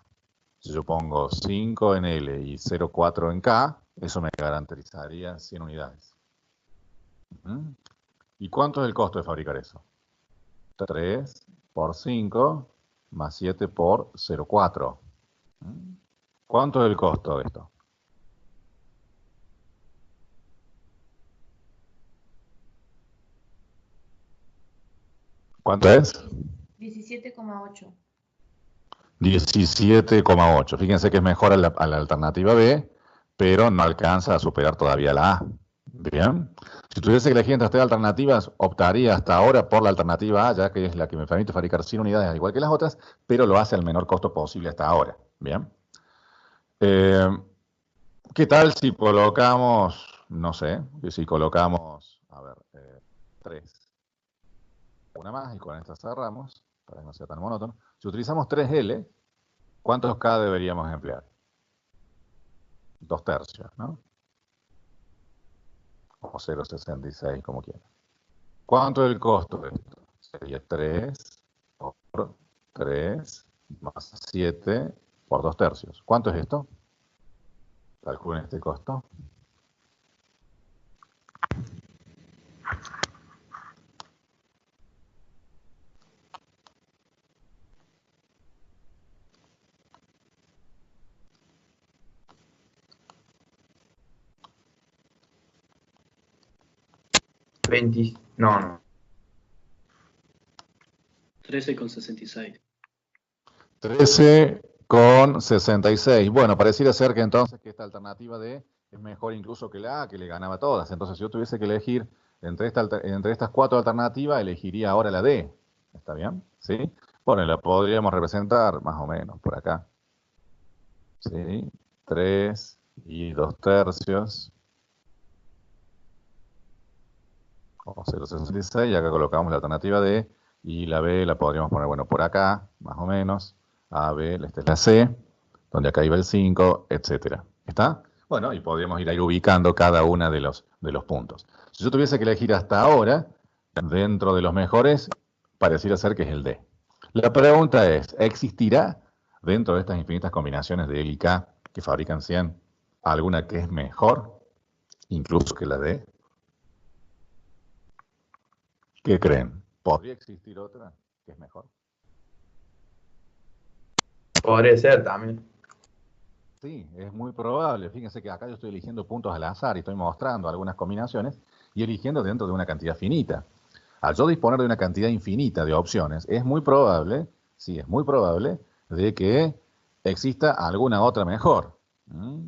Si yo pongo 5 en L y 0,4 en K, eso me garantizaría 100 unidades. ¿Y cuánto es el costo de fabricar eso? 3 por 5 más 7 por 0,4. ¿Cuánto es el costo de esto? ¿Cuánto es? 17,8. 17,8. Fíjense que es mejor a la alternativa B, pero no alcanza a superar todavía la A. Bien. Si tuviese que elegir entre estas alternativas, optaría hasta ahora por la alternativa A, ya que es la que me permite fabricar 100 unidades, al igual que las otras, pero lo hace al menor costo posible hasta ahora. Bien. ¿Qué tal si colocamos, no sé, si colocamos, a ver, 3? Una más y con esta cerramos, para que no sea tan monótono. Si utilizamos 3L, ¿cuántos K deberíamos emplear? 2/3, ¿no? O 0,66, como quieran. ¿Cuánto es el costo de esto? Sería 3 por 3 más 7 por 2/3. ¿Cuánto es esto? Calculen este costo. No. 13,66. 13,66. Bueno, pareciera ser que entonces que esta alternativa D es mejor incluso que la A, que le ganaba a todas. Entonces, si yo tuviese que elegir entre estas 4 alternativas, elegiría ahora la D. ¿Está bien? ¿Sí? Bueno, la podríamos representar más o menos por acá. ¿Sí? 3 y 2/3. O 0,66. Y acá colocamos la alternativa D. Y la B la podríamos poner, bueno, por acá, más o menos. A, B, esta es la C, donde acá iba el 5, etcétera. ¿Está? Bueno, y podríamos ir ahí ubicando cada una de los puntos. Si yo tuviese que elegir hasta ahora, dentro de los mejores, pareciera ser que es el D. La pregunta es, ¿existirá dentro de estas infinitas combinaciones de L y K que fabrican 100 alguna que es mejor, incluso que la D? ¿Qué creen? ¿Podría existir otra que es mejor? Podría ser también. Sí, es muy probable. Fíjense que acá yo estoy eligiendo puntos al azar y estoy mostrando algunas combinaciones y eligiendo dentro de una cantidad finita. Al yo disponer de una cantidad infinita de opciones, es muy probable, sí, es muy probable, de que exista alguna otra mejor.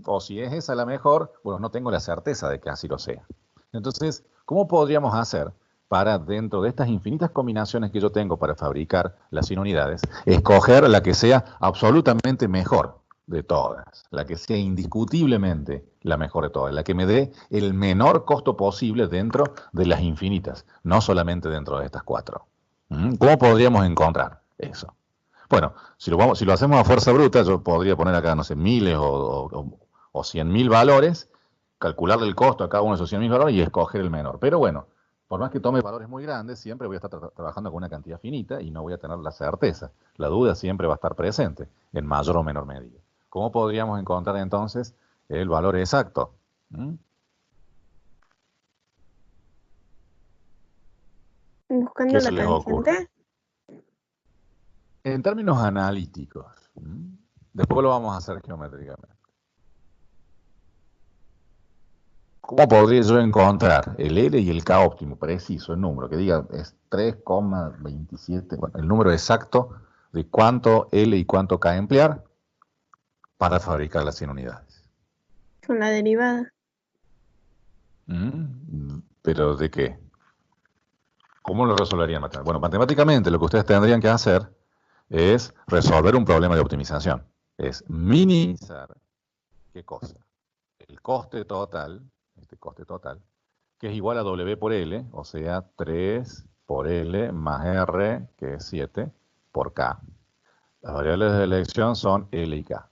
O si es esa la mejor, bueno, no tengo la certeza de que así lo sea. Entonces, ¿cómo podríamos hacer para, dentro de estas infinitas combinaciones que yo tengo para fabricar las unidades, escoger la que sea absolutamente mejor de todas, la que sea indiscutiblemente la mejor de todas, la que me dé el menor costo posible dentro de las infinitas, no solamente dentro de estas cuatro? ¿Cómo podríamos encontrar eso? Bueno, si lo hacemos a fuerza bruta, yo podría poner acá, no sé, miles o 100.000 valores, calcularle el costo a cada uno de esos 100.000 valores y escoger el menor. Pero bueno, por más que tome valores muy grandes, siempre voy a estar trabajando con una cantidad finita y no voy a tener la certeza. La duda siempre va a estar presente, en mayor o menor medida. ¿Cómo podríamos encontrar entonces el valor exacto? Buscando ¿Qué la se les ocurre? tangente. En términos analíticos, después lo vamos a hacer geométricamente. ¿Cómo podría yo encontrar el L y el K óptimo, preciso, el número, que diga es 3,27, bueno, el número exacto de cuánto L y cuánto K emplear para fabricar las 100 unidades? Con la derivada. ¿Pero de qué? ¿Cómo lo resolverían matemáticamente? Bueno, matemáticamente lo que ustedes tendrían que hacer es resolver un problema de optimización. Es minimizar, ¿qué cosa? El coste total, este coste total, que es igual a W por L, o sea, 3 por L más R, que es 7, por K. Las variables de elección son L y K.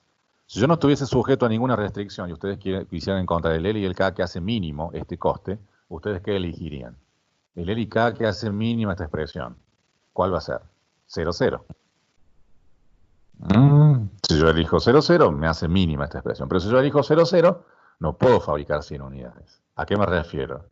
Si yo no estuviese sujeto a ninguna restricción y ustedes quisieran encontrar el L y el K que hace mínimo este coste, ¿ustedes qué elegirían? El L y K que hace mínima esta expresión. ¿Cuál va a ser? 0, 0. Si yo elijo 0, 0, me hace mínima esta expresión. Pero si yo elijo 0, 0, no puedo fabricar 100 unidades. ¿A qué me refiero?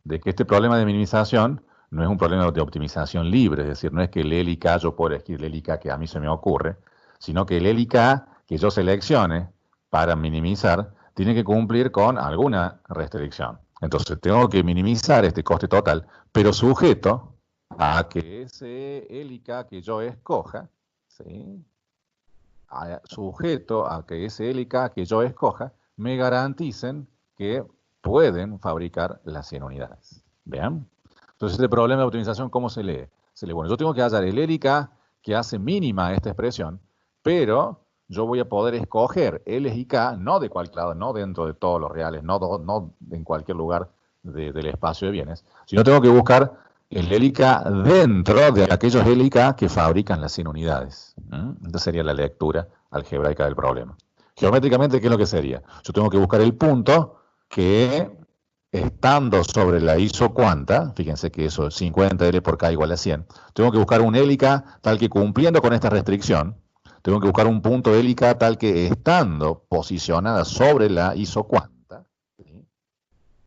De que este problema de minimización no es un problema de optimización libre, es decir, no es que el L y K yo puedo elegir el L y K que a mí se me ocurre, sino que el L y K que yo seleccione para minimizar tiene que cumplir con alguna restricción. Entonces tengo que minimizar este coste total, pero sujeto a que ese L y K que yo escoja, ¿sí?, sujeto a que ese L y K que yo escoja me garanticen que pueden fabricar las 100 unidades. ¿Vean? Entonces, este problema de optimización, ¿cómo se lee? Se lee, bueno, yo tengo que hallar el L y K que hace mínima esta expresión, pero yo voy a poder escoger L y K, no de cualquier lado, no dentro de todos los reales, no en cualquier lugar del espacio de bienes, sino tengo que buscar el L y K dentro de aquellos L y K que fabrican las 100 unidades. Esta sería la lectura algebraica del problema. Geométricamente, ¿qué es lo que sería? Yo tengo que buscar el punto que, estando sobre la isocuanta, fíjense que eso es 50L por K igual a 100, tengo que buscar un L y K tal que cumpliendo con esta restricción, tengo que buscar un punto L y K tal que estando posicionada sobre la isocuanta, ¿sí?,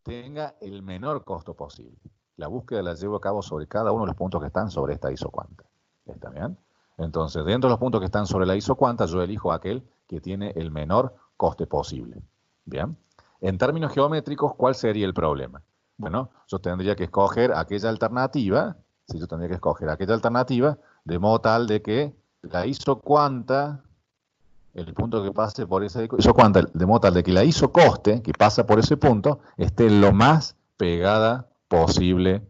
tenga el menor costo posible. La búsqueda la llevo a cabo sobre cada uno de los puntos que están sobre esta isocuanta. ¿Está bien? Entonces, dentro de los puntos que están sobre la isocuanta, yo elijo aquel que tiene el menor coste posible. ¿Bien? En términos geométricos, ¿cuál sería el problema? Bueno, yo tendría que escoger aquella alternativa, yo tendría que escoger aquella alternativa de modo tal de que la isocuanta, el punto que pase por esa isocuanta, de modo tal de que la isocoste que pasa por ese punto esté lo más pegada posible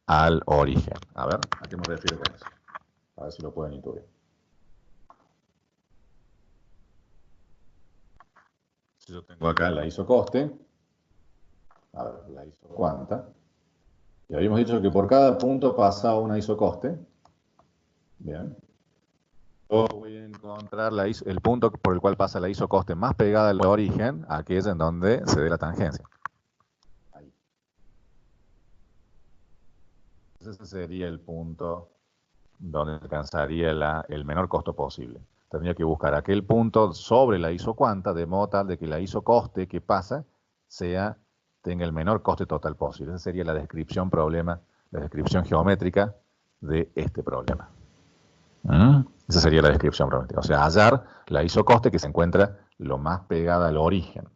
al origen. A ver, ¿a qué me refiero con eso? A ver si lo pueden intuir. Si yo tengo acá la isocoste, a ver, la isocuanta, y habíamos dicho que por cada punto pasa una isocoste. Bien. Yo voy a encontrar el punto por el cual pasa la isocoste más pegada al origen, aquella en donde se dé la tangencia. Ahí. Ese sería el punto donde alcanzaría el menor costo posible. Tendría que buscar aquel punto sobre la isocuanta de modo tal de que la isocoste que pasa tenga el menor coste total posible. Esa sería la descripción problema la descripción geométrica de este problema. Esa sería la descripción geométrica. O sea, hallar la isocoste que se encuentra lo más pegada al origen.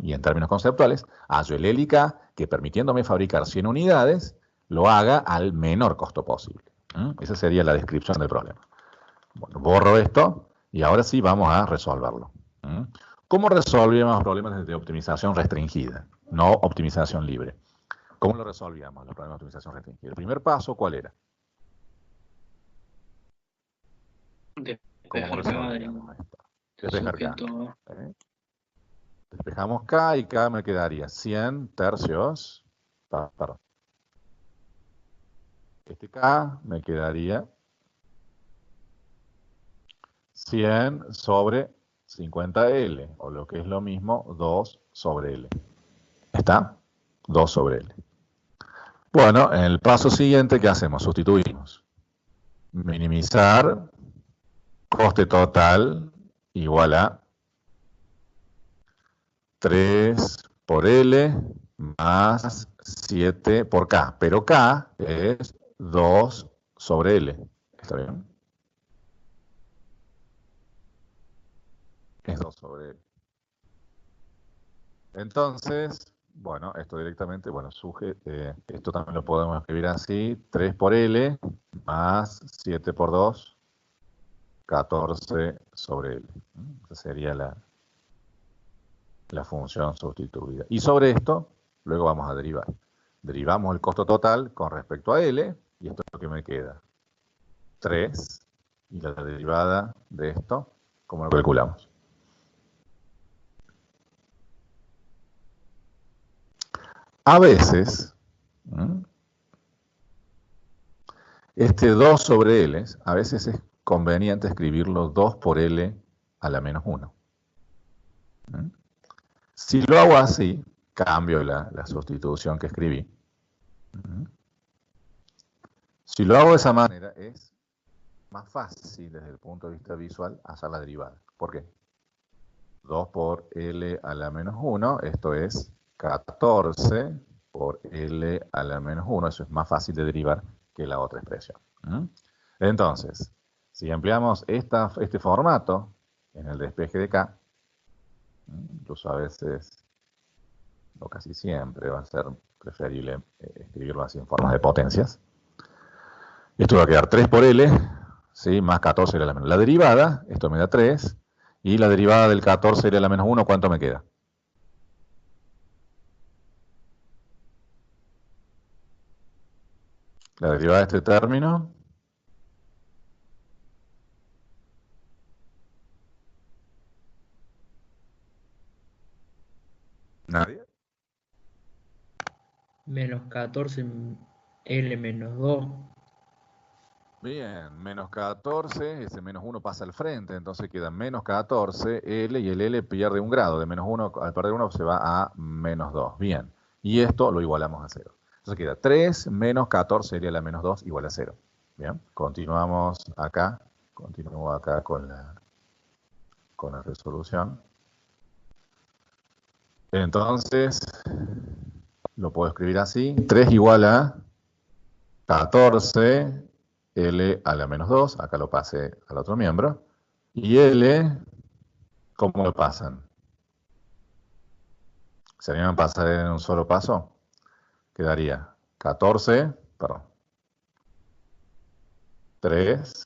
Y en términos conceptuales, hallo el L y K que, permitiéndome fabricar 100 unidades, lo haga al menor costo posible. Esa sería la descripción del problema. Bueno, borro esto y ahora sí vamos a resolverlo. ¿Cómo resolvíamos los problemas de optimización restringida? No optimización libre. ¿Cómo lo resolvíamos, los problemas de optimización restringida? El primer paso, ¿cuál era? ¿Cómo resolvíamos esto? Despejar K. Despejamos K y K me quedaría 100 tercios. Perdón. Este K me quedaría 100 sobre 50L, o lo que es lo mismo, 2 sobre L. ¿Está? 2 sobre L. Bueno, en el paso siguiente, ¿qué hacemos? Sustituimos. Minimizar coste total igual a 3 por L más 7 por K. Pero K es 2 sobre L. ¿Está bien? Es 2 sobre L. Entonces, bueno, esto directamente, bueno, esto también lo podemos escribir así, 3 por L más 7 por 2, 14 sobre L. Esa sería la función sustituida. Y sobre esto, luego vamos a derivar. Derivamos el costo total con respecto a L, y esto es lo que me queda. 3, y la derivada de esto, ¿cómo lo calculamos? A veces, este 2 sobre L, a veces es conveniente escribirlo 2 por L a la menos 1. Si lo hago así, cambio la sustitución que escribí. Si lo hago de esa manera, es más fácil desde el punto de vista visual hacer la derivada. ¿Por qué? 2 por L a la menos 1, esto es 14 por L a la menos 1, eso es más fácil de derivar que la otra expresión. Entonces, si empleamos este formato en el despeje de K, incluso a veces, o casi siempre, va a ser preferible escribirlo así en formas de potencias. Esto va a quedar 3 por L, ¿sí? Más 14 L a la menos. La derivada, esto me da 3, y la derivada del 14 L a la menos 1, ¿cuánto me queda? La derivada de este término. ¿Nadie? Menos 14 L menos 2. Bien, menos 14, ese menos 1 pasa al frente, entonces queda menos 14 L, y el L pierde un grado. De menos 1, al perder 1 se va a menos 2. Bien, y esto lo igualamos a 0. Entonces queda 3 menos 14 L a la menos 2 igual a 0. Bien, continuamos acá. Continúo acá con la resolución. Entonces, lo puedo escribir así. 3 igual a 14 L a la menos 2. Acá lo pasé al otro miembro. Y L, ¿cómo lo pasan? ¿Se animan a pasar en un solo paso? Quedaría 3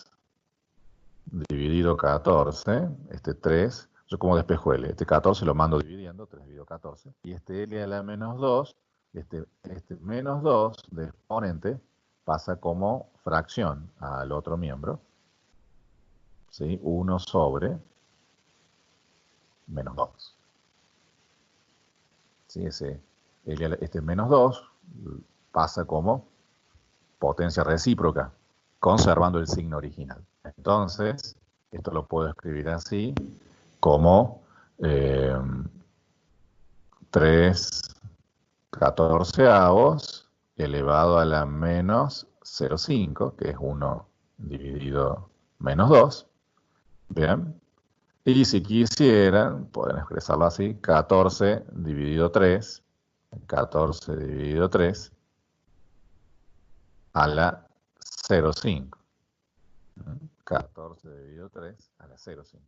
dividido 14, este 3, yo como despejo L, este 14 lo mando dividiendo, 3 dividido 14, y este L a la menos 2, este menos 2 de exponente pasa como fracción al otro miembro, ¿sí? 1 sobre menos 2. ¿Sí? Este menos 2 pasa como potencia recíproca, conservando el signo original. Entonces, esto lo puedo escribir así, como 3/14 elevado a la menos 0,5, que es 1 dividido menos 2. Bien. Y si quisieran, pueden expresarlo así, 14 dividido 3, 14 dividido 3, a la 0,5. 14 dividido 3 a la 0,5.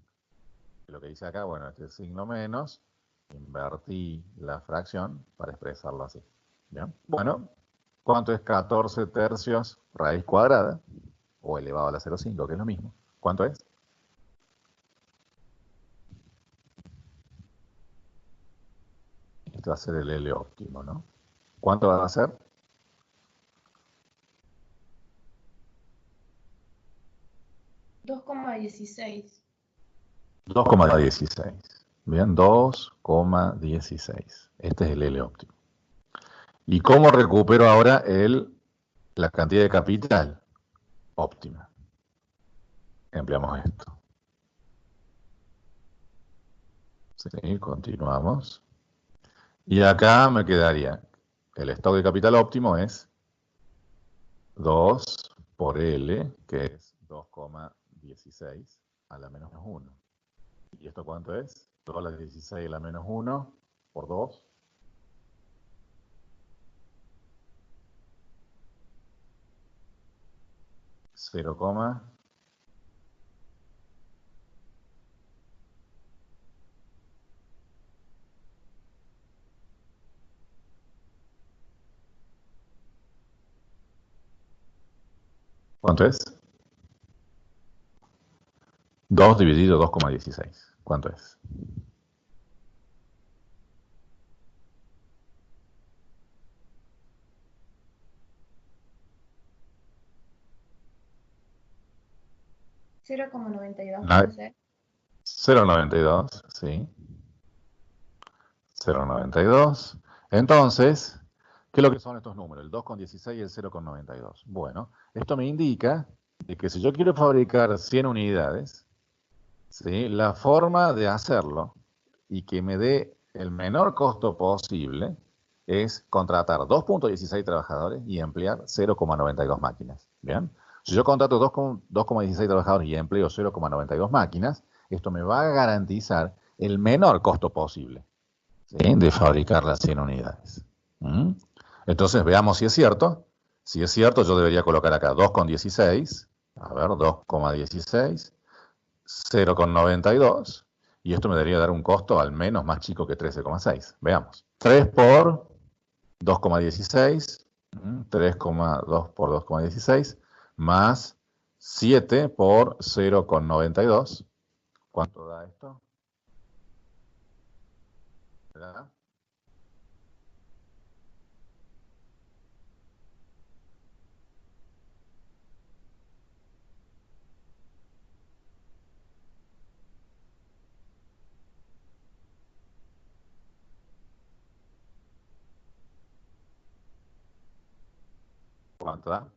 Lo que dice acá, bueno, este signo menos, invertí la fracción para expresarlo así. ¿Bien? Bueno, ¿cuánto es 14 tercios raíz cuadrada? O elevado a la 0,5, que es lo mismo. ¿Cuánto es? Este va a ser el L óptimo, ¿no? ¿Cuánto va a ser? 2,16. 2,16. Bien, 2,16. Este es el L óptimo. ¿Y cómo recupero ahora la cantidad de capital óptima? Empleamos esto. Sí, continuamos. Y acá me quedaría, el stock de capital óptimo es 2 por L, que es 2,16 a la menos 1. ¿Y esto cuánto es? 2 a la 16 a la menos 1 por 2. 0, ¿cuánto es? 2 dividido 2,16. ¿Cuánto es? $0,92, Ah, puede ser. 0,92, sí. 0,92. Entonces, ¿qué es lo que son estos números? El 2,16 y el 0,92. Bueno, esto me indica de que si yo quiero fabricar 100 unidades, ¿sí? La forma de hacerlo y que me dé el menor costo posible es contratar 2,16 trabajadores y emplear 0,92 máquinas. ¿Bien? Si yo contrato 2,16 trabajadores y empleo 0,92 máquinas, esto me va a garantizar el menor costo posible, ¿sí? De fabricar las 100 unidades. ¿Mm? Entonces, veamos si es cierto. Si es cierto, yo debería colocar acá 2,16. A ver, 2,16. 0,92 y esto me debería dar un costo al menos más chico que 13,6. Veamos. 3 por 2,16, 3,2 por 2,16, más 7 por 0,92. ¿Cuánto da esto? ¿Verdad? ¿Cuánto da?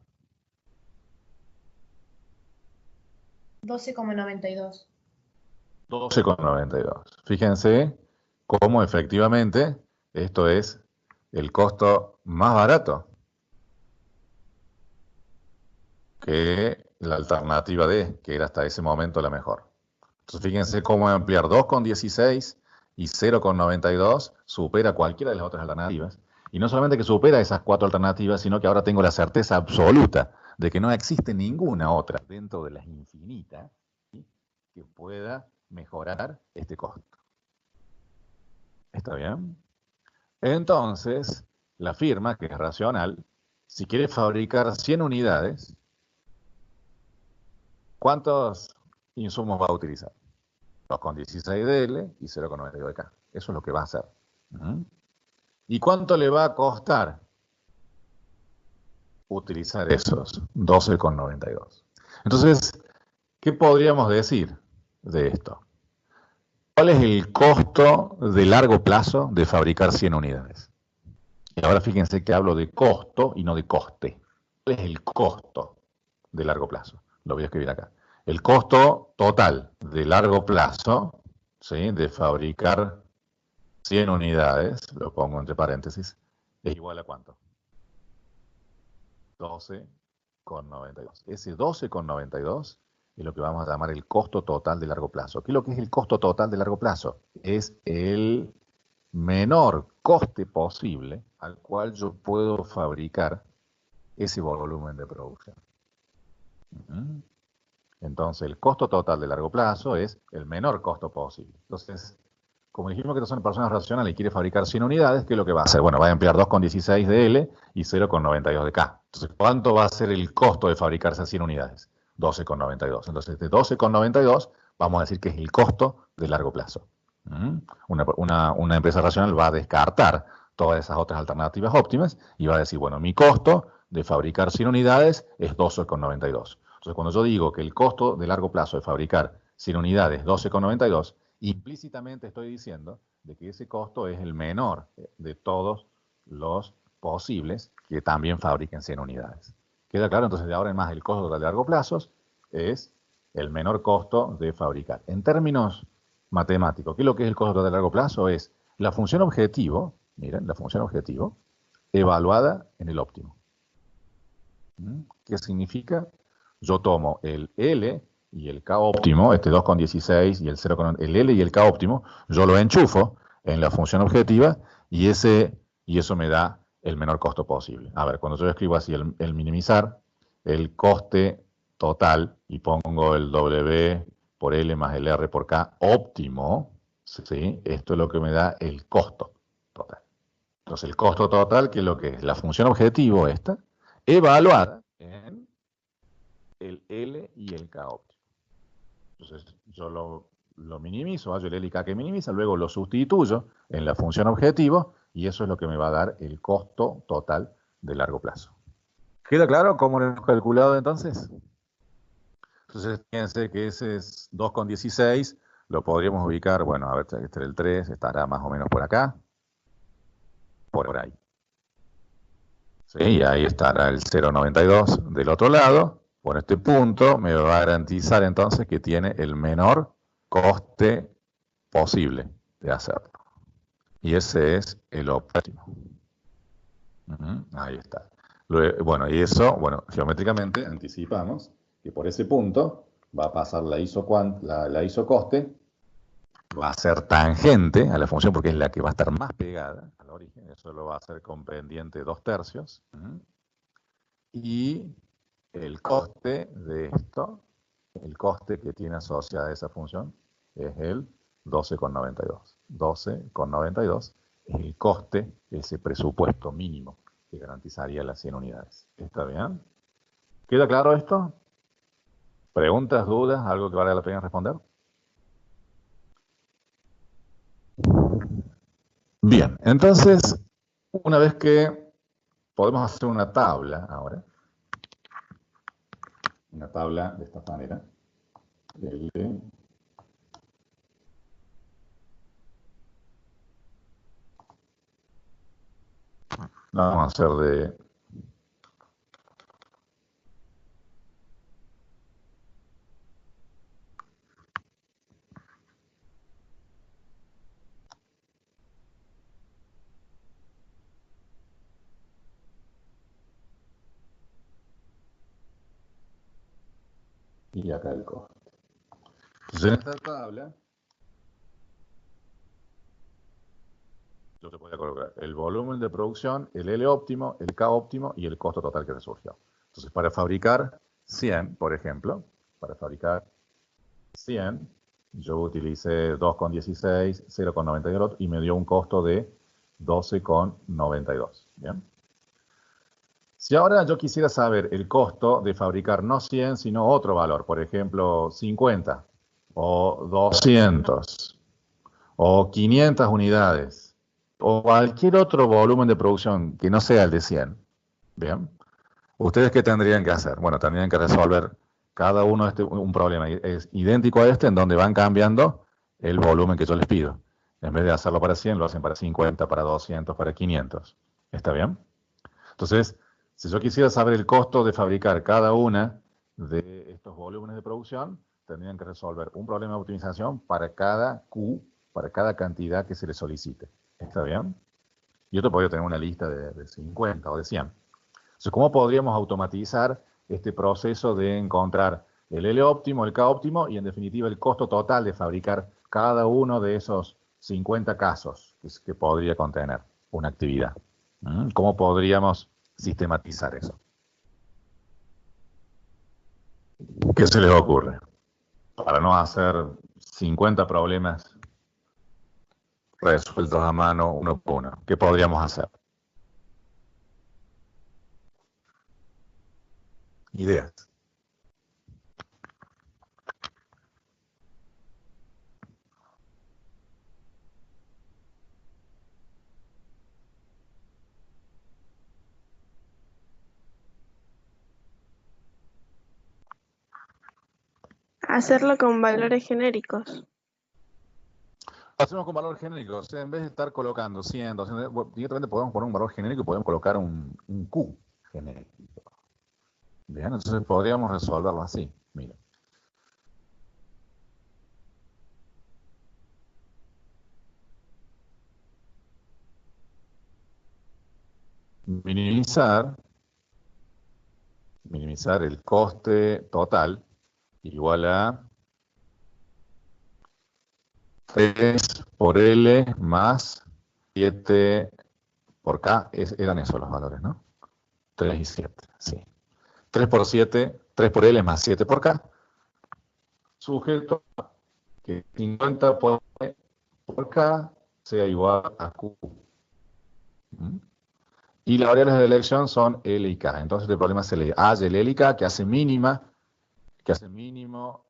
12,92. 12,92. Fíjense cómo efectivamente esto es el costo más barato que la alternativa D, que era hasta ese momento la mejor. Entonces fíjense cómo ampliar 2,16 y 0,92 supera cualquiera de las otras alternativas. Y no solamente que supera esas 4 alternativas, sino que ahora tengo la certeza absoluta de que no existe ninguna otra dentro de las infinitas, ¿sí?, que pueda mejorar este costo. ¿Está bien? Entonces, la firma, que es racional, si quiere fabricar 100 unidades, ¿cuántos insumos va a utilizar? 2,16 de L y 0,92 de K. Eso es lo que va a hacer. ¿Y cuánto le va a costar utilizar esos 12,92? Entonces, ¿qué podríamos decir de esto? ¿Cuál es el costo de largo plazo de fabricar 100 unidades? Y ahora fíjense que hablo de costo y no de coste. ¿Cuál es el costo de largo plazo? Lo voy a escribir acá. El costo total de largo plazo, ¿sí?, de fabricar 100 unidades, lo pongo entre paréntesis, es igual a ¿cuánto? 12,92. Ese 12,92 es lo que vamos a llamar el costo total de largo plazo. ¿Qué es lo que es el costo total de largo plazo? Es el menor coste posible al cual yo puedo fabricar ese volumen de producción. Entonces, el costo total de largo plazo es el menor costo posible. Entonces, como dijimos que son personas racionales y quiere fabricar 100 unidades, ¿qué es lo que va a hacer? Bueno, va a emplear 2,16 de L y 0,92 de K. Entonces, ¿cuánto va a ser el costo de fabricarse 100 unidades? 12,92. Entonces, de 12,92 vamos a decir que es el costo de largo plazo. Una empresa racional va a descartar todas esas otras alternativas óptimas y va a decir, bueno, mi costo de fabricar 100 unidades es 12,92. Entonces, cuando yo digo que el costo de largo plazo de fabricar 100 unidades es 12,92, implícitamente estoy diciendo de que ese costo es el menor de todos los posibles que también fabriquen 100 unidades. ¿Queda claro? Entonces, de ahora en más, el costo total de largo plazo es el menor costo de fabricar. En términos matemáticos, ¿qué es lo que es el costo total de largo plazo? Es la función objetivo, miren, la función objetivo, evaluada en el óptimo. ¿Qué significa? Yo tomo el L y el K óptimo, este 2,16 y el L y el K óptimo, yo lo enchufo en la función objetiva y eso me da el menor costo posible. A ver, cuando yo escribo así el minimizar, el coste total, y pongo el W por L más el R por K óptimo, ¿sí? Esto es lo que me da el costo total. Entonces, el costo total, que es lo que es la función objetivo esta, evaluada en el L y el K óptimo. Entonces, yo lo minimizo, hallo el L y K que minimiza, luego lo sustituyo en la función objetivo, y eso es lo que me va a dar el costo total de largo plazo. ¿Queda claro cómo lo hemos calculado entonces? Entonces, fíjense que ese es 2,16, lo podríamos ubicar, bueno, a ver, este es el 3, estará más o menos por acá, por ahí. ¿Sí? Y ahí estará el 0,92 del otro lado. Bueno, este punto me va a garantizar entonces que tiene el menor coste posible de hacerlo. Y ese es el óptimo. Ahí está. Bueno, y eso, bueno, geométricamente anticipamos que por ese punto va a pasar la isocoste, va a ser tangente a la función porque es la que va a estar más pegada al origen. Eso lo va a hacer con pendiente 2/3. Y el coste de esto, el coste que tiene asociada esa función, es el 12,92. 12,92 es el coste, ese presupuesto mínimo que garantizaría las 100 unidades. ¿Está bien? ¿Queda claro esto? ¿Preguntas, dudas, algo que valga la pena responder? Bien, entonces, una vez que podemos hacer una tabla ahora, una tabla de esta manera, la vamos a hacer de y acá el coste. Entonces, en esta tabla, yo te voy a colocar el volumen de producción, el L óptimo, el K óptimo y el costo total que resurgió. Entonces, para fabricar 100, por ejemplo, para fabricar 100, yo utilicé 2,16, 0,92 y me dio un costo de 12,92. ¿Bien? Si ahora yo quisiera saber el costo de fabricar no 100, sino otro valor, por ejemplo, 50, o 200, o 500 unidades, o cualquier otro volumen de producción que no sea el de 100, ¿bien? ¿Ustedes qué tendrían que hacer? Bueno, tendrían que resolver cada uno un problema es idéntico a este, en donde van cambiando el volumen que yo les pido. En vez de hacerlo para 100, lo hacen para 50, para 200, para 500. ¿Está bien? Entonces, si yo quisiera saber el costo de fabricar cada una de estos volúmenes de producción, tendrían que resolver un problema de optimización para cada Q, para cada cantidad que se le solicite. ¿Está bien? Y otro podría tener una lista de 50 o de 100. Entonces, ¿cómo podríamos automatizar este proceso de encontrar el L óptimo, el K óptimo y, en definitiva, el costo total de fabricar cada uno de esos 50 casos que podría contener una actividad? ¿Cómo podríamos sistematizar eso? ¿Qué se les ocurre? Para no hacer 50 problemas resueltos a mano uno por uno, ¿qué podríamos hacer? Ideas. Hacerlo con valores genéricos. Hacemos con valor genérico, o sea, en vez de estar colocando 100, 200, directamente podemos poner un valor genérico y podemos colocar un Q genérico. Bien, entonces podríamos resolverlo así. Mira. Minimizar el coste total igual a 3 por L más 7 por K, eran esos los valores, ¿no? 3 y 7, sí. 3 por 7, 3 por L más 7 por K, sujeto a que 50 por K sea igual a Q. ¿Mm? Y las variables de elección son L y K. Entonces el problema se le halla el L y K, que hace mínimo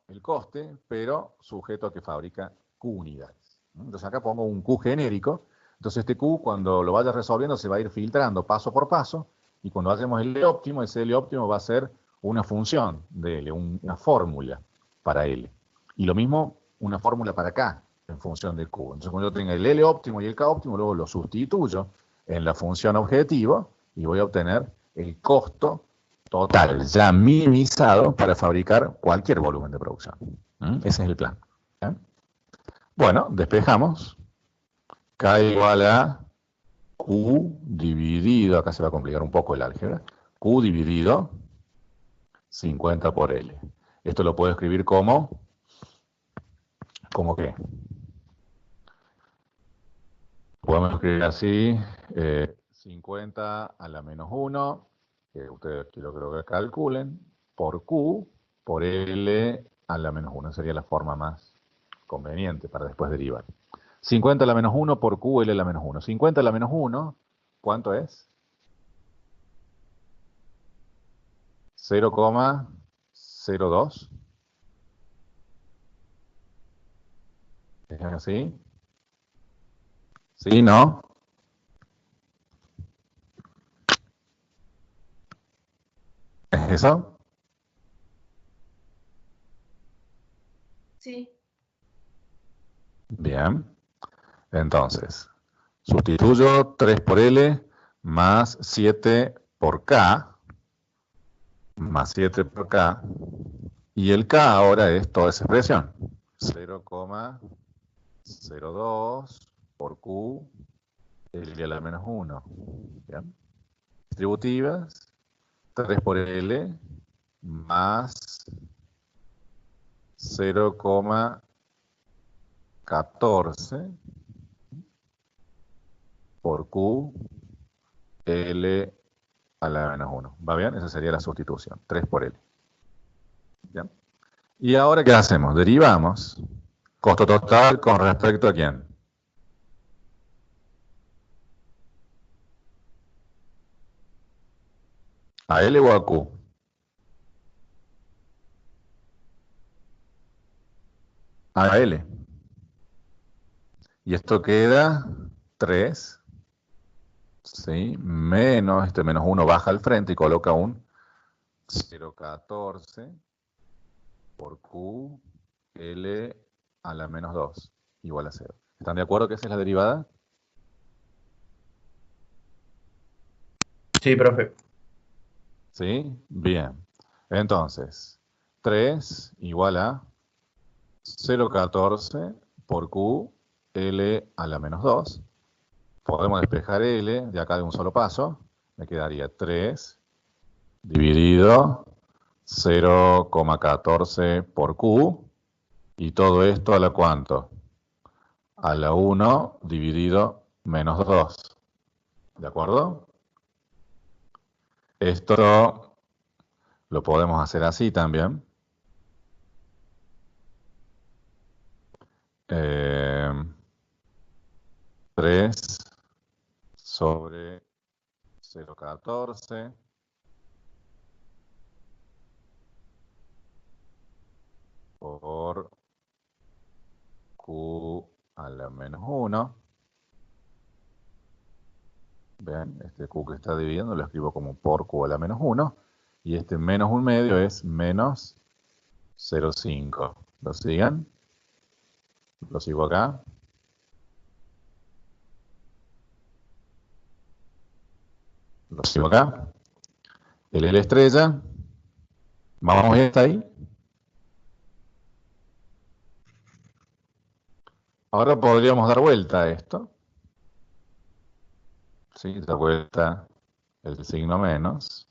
el coste, pero sujeto a que fabrica Q unidades. Entonces acá pongo un Q genérico. Entonces este Q, cuando lo vaya resolviendo, se va a ir filtrando paso por paso, y cuando hacemos el L óptimo, ese L óptimo va a ser una función de L, una fórmula para L. Y lo mismo, una fórmula para K, en función del Q. Entonces cuando yo tenga el L óptimo y el K óptimo, luego lo sustituyo en la función objetivo y voy a obtener el costo total, ya minimizado para fabricar cualquier volumen de producción. Ese es el plan. Bueno, despejamos. K igual a Q dividido, acá se va a complicar un poco el álgebra, Q dividido 50 por L. Esto lo puedo escribir como ¿qué? Podemos escribir así, 50 a la menos 1, que ustedes quiero que calculen, por Q, por L a la menos 1. Sería la forma más conveniente para después derivar. 50 a la menos 1 por Q, L a la menos 1. 50 a la menos 1, ¿cuánto es? 0,02. ¿Es así? ¿Sí? ¿No? ¿Es eso? Sí. Bien. Entonces, sustituyo 3 por L más 7 por K, más 7 por K, y el K ahora es toda esa expresión. 0,02 por Q, L a la menos 1. ¿Bien? Distributivas, 3 por L más 0,14 por Q, L a la menos 1. ¿Va bien? Esa sería la sustitución. 3 por L. ¿Bien? Y ahora, ¿qué hacemos? Derivamos costo total con respecto a quién. ¿A L o a Q? A L. Y esto queda 3, ¿sí? Menos, este menos 1 baja al frente y coloca un 0,14 por Q, L a la menos 2, igual a 0. ¿Están de acuerdo que esa es la derivada? Sí, profe. ¿Sí? Bien. Entonces, 3 igual a 0,14 por Q, L a la menos 2. Podemos despejar L de acá de un solo paso. Me quedaría 3 dividido 0,14 por Q. Y todo esto a la ¿cuánto? A la 1 dividido menos 2. ¿De acuerdo? Esto lo podemos hacer así también. 3 sobre 0,14 por Q a la menos 1. Vean, este Q que está dividiendo lo escribo como por Q a la menos 1. Y este menos 1/2 es menos 0,5. ¿Lo sigan? Lo sigo acá. Lo sigo acá. El L estrella. Vamos bien, ¿está ahí? Ahora podríamos dar vuelta a esto. ¿Sí? Dar vuelta el signo menos.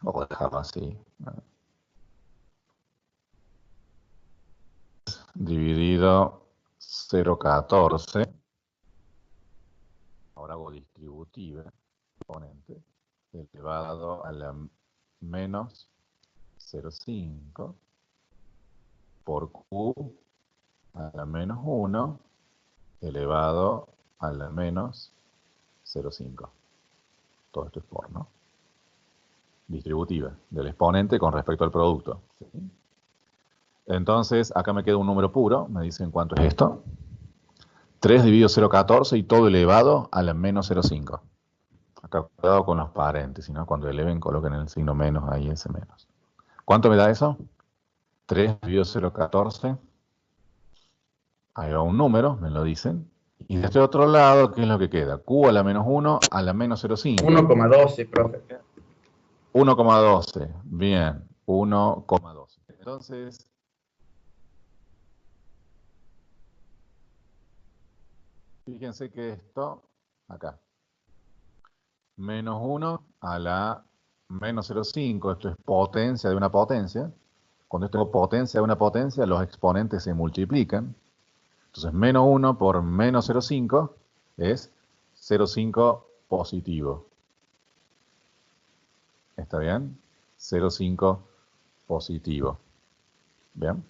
O dejarlo así. Dividido 0,14. Ahora hago distributiva, exponente, elevado a la menos 0,5 por Q a la menos 1 elevado a la menos 0,5. Todo esto es por, ¿no? Distributiva, del exponente con respecto al producto. ¿Sí? Entonces, acá me queda un número puro. Me dicen cuánto es esto. 3 dividido 0,14 y todo elevado a la menos 0,5. Acá cuidado con los paréntesis, ¿no? Cuando eleven, coloquen el signo menos ahí, ese menos. ¿Cuánto me da eso? 3 dividido 0,14. Ahí va un número, me lo dicen. Y de este otro lado, ¿qué es lo que queda? Q a la menos 1 a la menos 0,5. 1,12, profe. 1,12. Bien, 1,12. Entonces, fíjense que esto, acá, menos 1 a la menos 0,5, esto es potencia de una potencia. Cuando esto es potencia de una potencia, los exponentes se multiplican. Entonces, menos 1 por menos 0,5 es 0,5 positivo. ¿Está bien? 0,5 positivo. ¿Bien?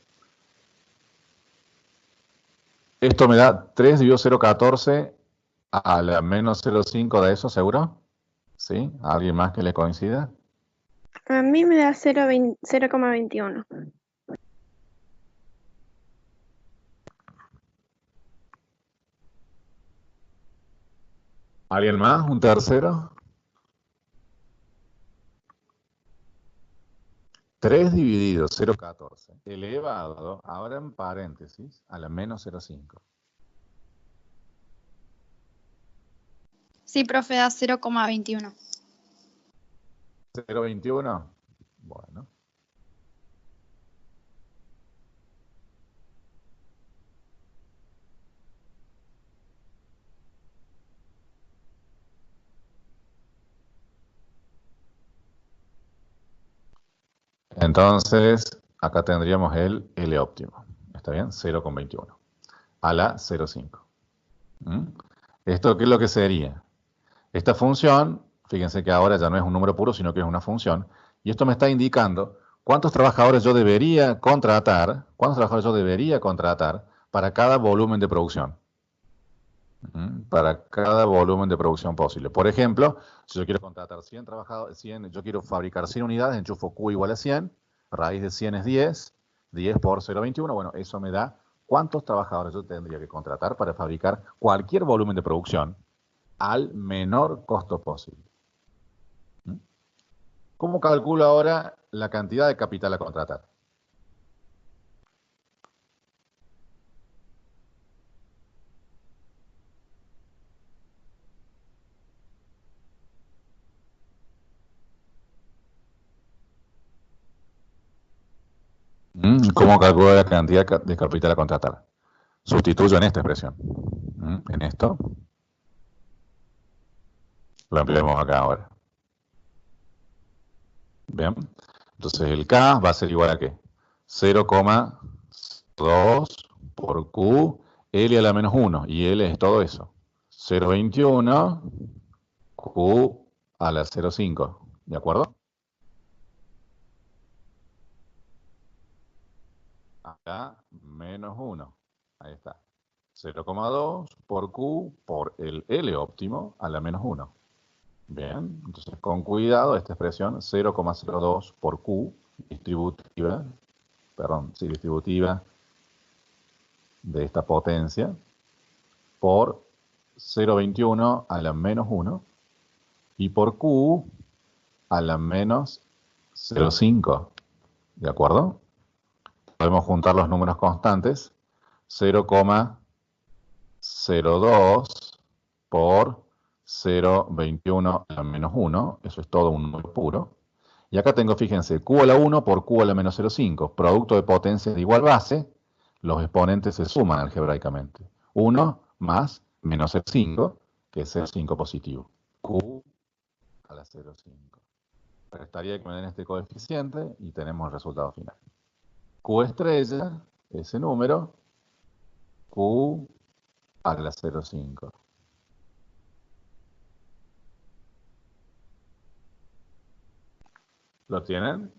Esto me da 3 dividido 0,14 a la menos 0,5 de eso, ¿seguro? ¿Sí? ¿Alguien más que le coincida? A mí me da 0,21. ¿Alguien más? ¿Un tercero? 3 dividido 0,14 elevado, ahora en paréntesis, a la menos 0,5. Sí, profe, da 0,21. 0,21. Bueno. Entonces, acá tendríamos el L óptimo. ¿Está bien? 0,21 a la 0,5. ¿Esto qué es lo que sería? Esta función, fíjense que ahora ya no es un número puro, sino que es una función. Y esto me está indicando cuántos trabajadores yo debería contratar, para cada volumen de producción. Para cada volumen de producción posible. Por ejemplo, si yo quiero contratar 100 trabajadores, yo quiero fabricar 100 unidades, enchufo Q igual a 100, raíz de 100 es 10, 10 por 0,21, bueno, eso me da cuántos trabajadores yo tendría que contratar para fabricar cualquier volumen de producción al menor costo posible. ¿Cómo calculo ahora la cantidad de capital a contratar? ¿Cómo calculo la cantidad de capital a contratar? Sustituyo en esta expresión. En esto. Lo empleamos acá ahora. Bien. Entonces el K va a ser igual a ¿qué? 0,2 por Q, L a la menos 1. Y L es todo eso. 0,21 Q a la 0,5. ¿De acuerdo? Acá menos 1. Ahí está. 0,2 por Q por el L óptimo a la menos 1. Bien, entonces con cuidado esta expresión 0,02 por Q distributiva, distributiva de esta potencia por 0,21 a la menos 1 y por Q a la menos 0,5. ¿De acuerdo? Podemos juntar los números constantes. 0,02 por 0,21 a la menos 1. Eso es todo un número puro. Y acá tengo, fíjense, Q a la 1 por Q a la menos 0,5. Producto de potencias de igual base. Los exponentes se suman algebraicamente. 1 más menos 0,5, que es 0,5 positivo. Q a la 0,5. Restaría que me den este coeficiente y tenemos el resultado final. Q estrella, ese número, Q a la 0,5. ¿Lo tienen?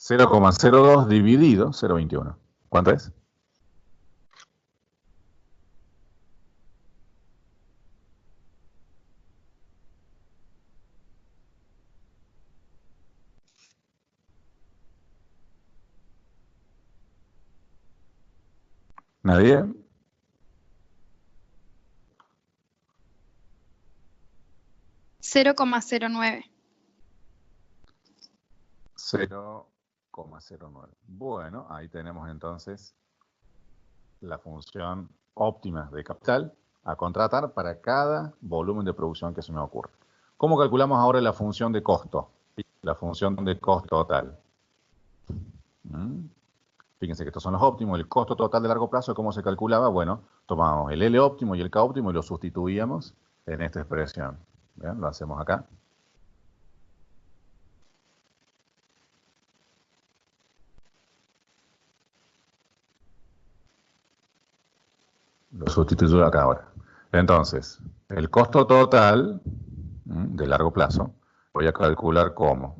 (0,02 dividido 0,21). ¿Cuánto es? ¿Nadie? (0,09). 0,09. Bueno, ahí tenemos entonces la función óptima de capital a contratar para cada volumen de producción que se me ocurre. ¿Cómo calculamos ahora la función de costo? La función de costo total. Fíjense que estos son los óptimos. El costo total de largo plazo, ¿cómo se calculaba? Bueno, tomábamos el L óptimo y el K óptimo y lo sustituíamos en esta expresión. ¿Bien? Lo hacemos acá. Lo sustituyo acá ahora. Entonces, el costo total de largo plazo voy a calcular como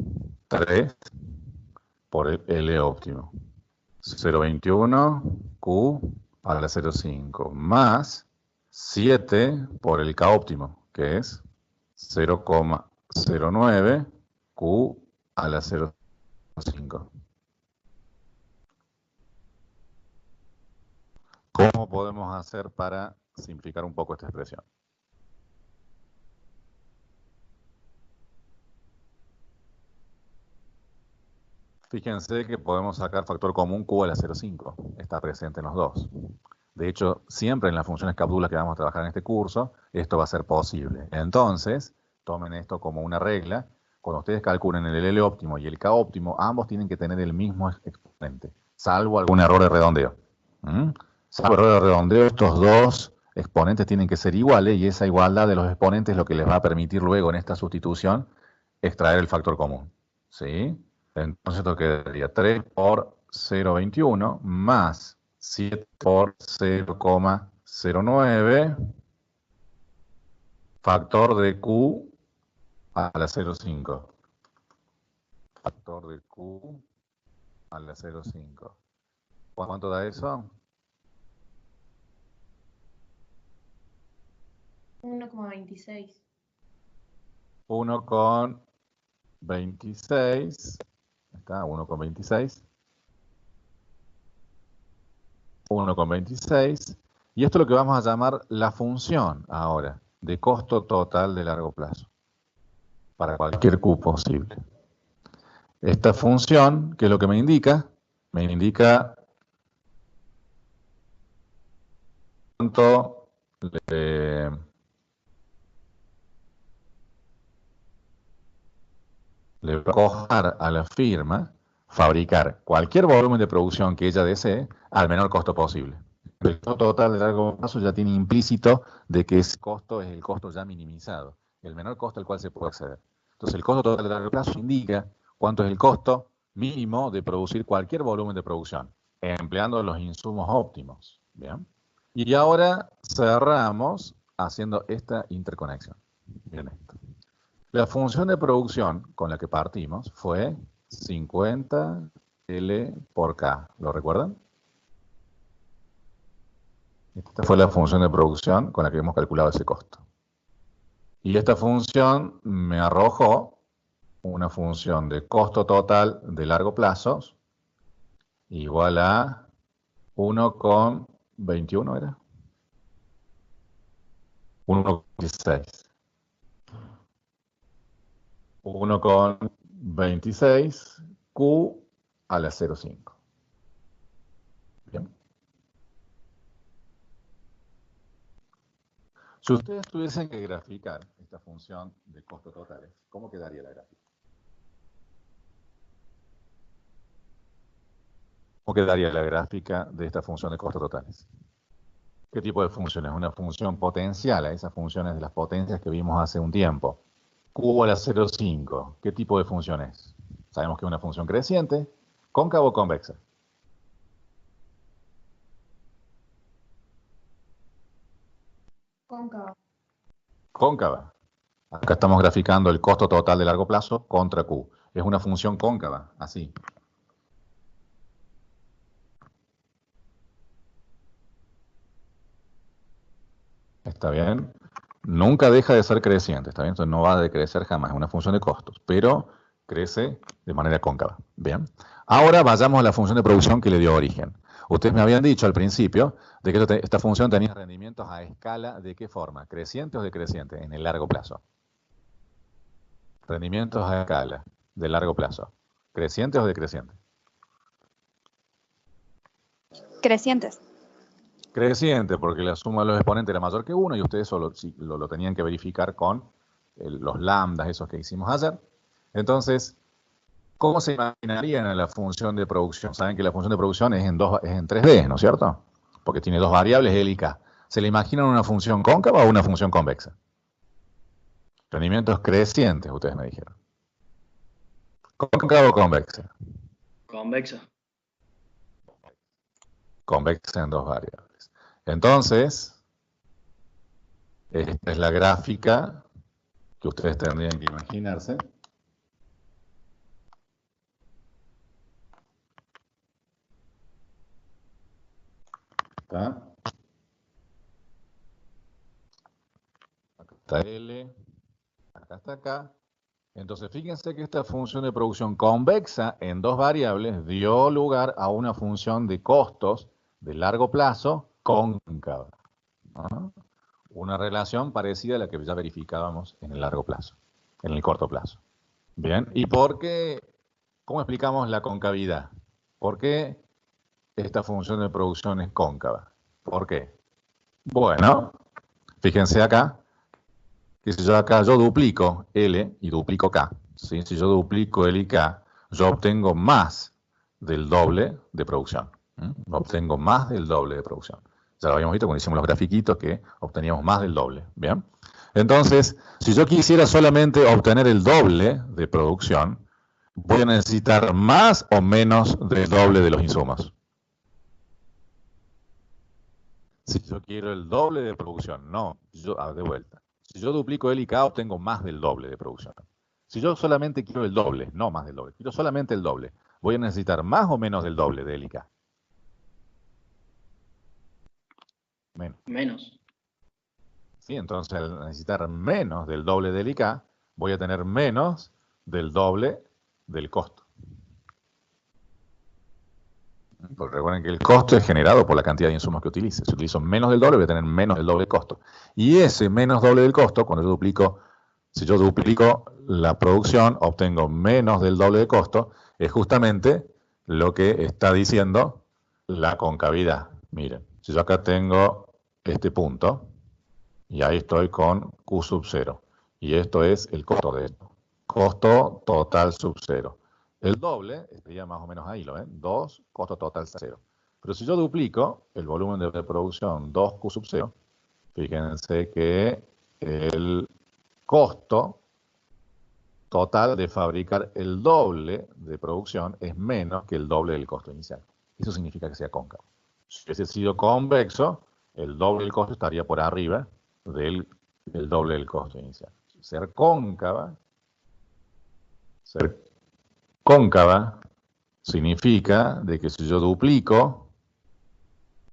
3 por el L óptimo. 0,21 Q a la 0,5 más 7 por el K óptimo, que es 0,09 Q a la 0,5. ¿Cómo podemos hacer para simplificar un poco esta expresión? Fíjense que podemos sacar factor común Q a la 0,5. Está presente en los dos. De hecho, siempre en las funciones Capdula que vamos a trabajar en este curso, esto va a ser posible. Entonces, tomen esto como una regla. Cuando ustedes calculen el L óptimo y el K óptimo, ambos tienen que tener el mismo exponente, salvo algún error de redondeo. Salvo error de redondeo, estos dos exponentes tienen que ser iguales y esa igualdad de los exponentes es lo que les va a permitir luego en esta sustitución extraer el factor común. ¿Sí? Entonces esto quedaría 3 por 0,21 más 7 por 0,09 factor de Q a la 0,5. Factor de Q a la 0,5. ¿Cuánto da eso? 1,26. 1,26. Está, 1,26. 1,26. Y esto es lo que vamos a llamar la función ahora de costo total de largo plazo para cualquier Q posible. Esta función, ¿qué es lo que me indica? Me indica cuánto le va a costar a la firma fabricar cualquier volumen de producción que ella desee al menor costo posible. El costo total de largo plazo ya tiene implícito de que ese costo es el costo ya minimizado, el menor costo al cual se puede acceder. Entonces el costo total de largo plazo indica cuánto es el costo mínimo de producir cualquier volumen de producción, empleando los insumos óptimos. ¿Bien? Y ahora cerramos haciendo esta interconexión. Miren esto. La función de producción con la que partimos fue 50 L por K. ¿Lo recuerdan? Esta fue la función de producción con la que hemos calculado ese costo. Y esta función me arrojó una función de costo total de largo plazo igual a 1,21, ¿era? 1,16. 1,26 Q a la 0,5. Bien. Si ustedes tuviesen que graficar esta función de costo totales, ¿cómo quedaría la gráfica? ¿Cómo quedaría la gráfica de esta función de costos totales? ¿Qué tipo de función es? Una función potencial a esas funciones de las potencias que vimos hace un tiempo. Q a la 0,5. ¿Qué tipo de función es? Sabemos que es una función creciente, cóncava o convexa. Cóncava. Cóncava. Acá estamos graficando el costo total de largo plazo contra Q. Es una función cóncava, así. ¿Está bien? Nunca deja de ser creciente, ¿está bien? Entonces no va a decrecer jamás, es una función de costos, pero crece de manera cóncava. Bien. Ahora vayamos a la función de producción que le dio origen. Ustedes me habían dicho al principio de que esta función tenía rendimientos a escala ¿de qué forma? ¿Crecientes o decrecientes en el largo plazo? Rendimientos a escala de largo plazo. ¿Crecientes o decrecientes? Crecientes. Creciente, porque la suma de los exponentes era mayor que 1 y ustedes solo lo tenían que verificar con los lambdas, esos que hicimos ayer. Entonces, ¿cómo se imaginarían a la función de producción? Saben que la función de producción es en 3D, ¿no es cierto? Porque tiene dos variables, L y K. ¿Se le imaginan una función cóncava o una función convexa? Rendimientos crecientes, ustedes me dijeron. ¿Cóncava o convexa? Convexa. Convexa en dos variables. Entonces, esta es la gráfica que ustedes tendrían que imaginarse. ¿Está? Acá está L, acá está acá. Entonces, fíjense que esta función de producción convexa en dos variables dio lugar a una función de costos de largo plazo cóncava. ¿Ah? Una relación parecida a la que ya verificábamos en el largo plazo, en el corto plazo. Bien, ¿y por qué? ¿Cómo explicamos la concavidad? ¿Por qué esta función de producción es cóncava? ¿Por qué? Bueno, fíjense acá, que si yo acá duplico L y duplico K, ¿sí? Si yo duplico L y K, yo obtengo más del doble de producción. Obtengo más del doble de producción. Ya lo habíamos visto cuando hicimos los grafiquitos que obteníamos más del doble. ¿Bien? Entonces, si yo quisiera solamente obtener el doble de producción, voy a necesitar más o menos del doble de los insumos. Si yo quiero el doble de producción, no, de vuelta. Si yo duplico L y K, obtengo más del doble de producción. Si yo solamente quiero el doble, no más del doble, quiero solamente el doble, voy a necesitar más o menos del doble de L y K. Menos. Sí, entonces al necesitar menos del doble del IK, voy a tener menos del doble del costo. Porque recuerden que el costo es generado por la cantidad de insumos que utilice. Si utilizo menos del doble, voy a tener menos del doble del costo. Y ese menos doble del costo, cuando yo duplico, si yo duplico la producción, obtengo menos del doble de costo, es justamente lo que está diciendo la concavidad. Miren, si yo acá tengo este punto, y ahí estoy con Q sub 0. Y esto es el costo de esto. Costo total sub 0. El doble estaría más o menos ahí, ¿lo ven? 2, costo total 0. Pero si yo duplico el volumen de producción 2Q sub 0, fíjense que el costo total de fabricar el doble de producción es menos que el doble del costo inicial. Eso significa que sea cóncavo. Si hubiese sido convexo, el doble del costo estaría por arriba del doble del costo inicial. Ser cóncava significa de que si yo duplico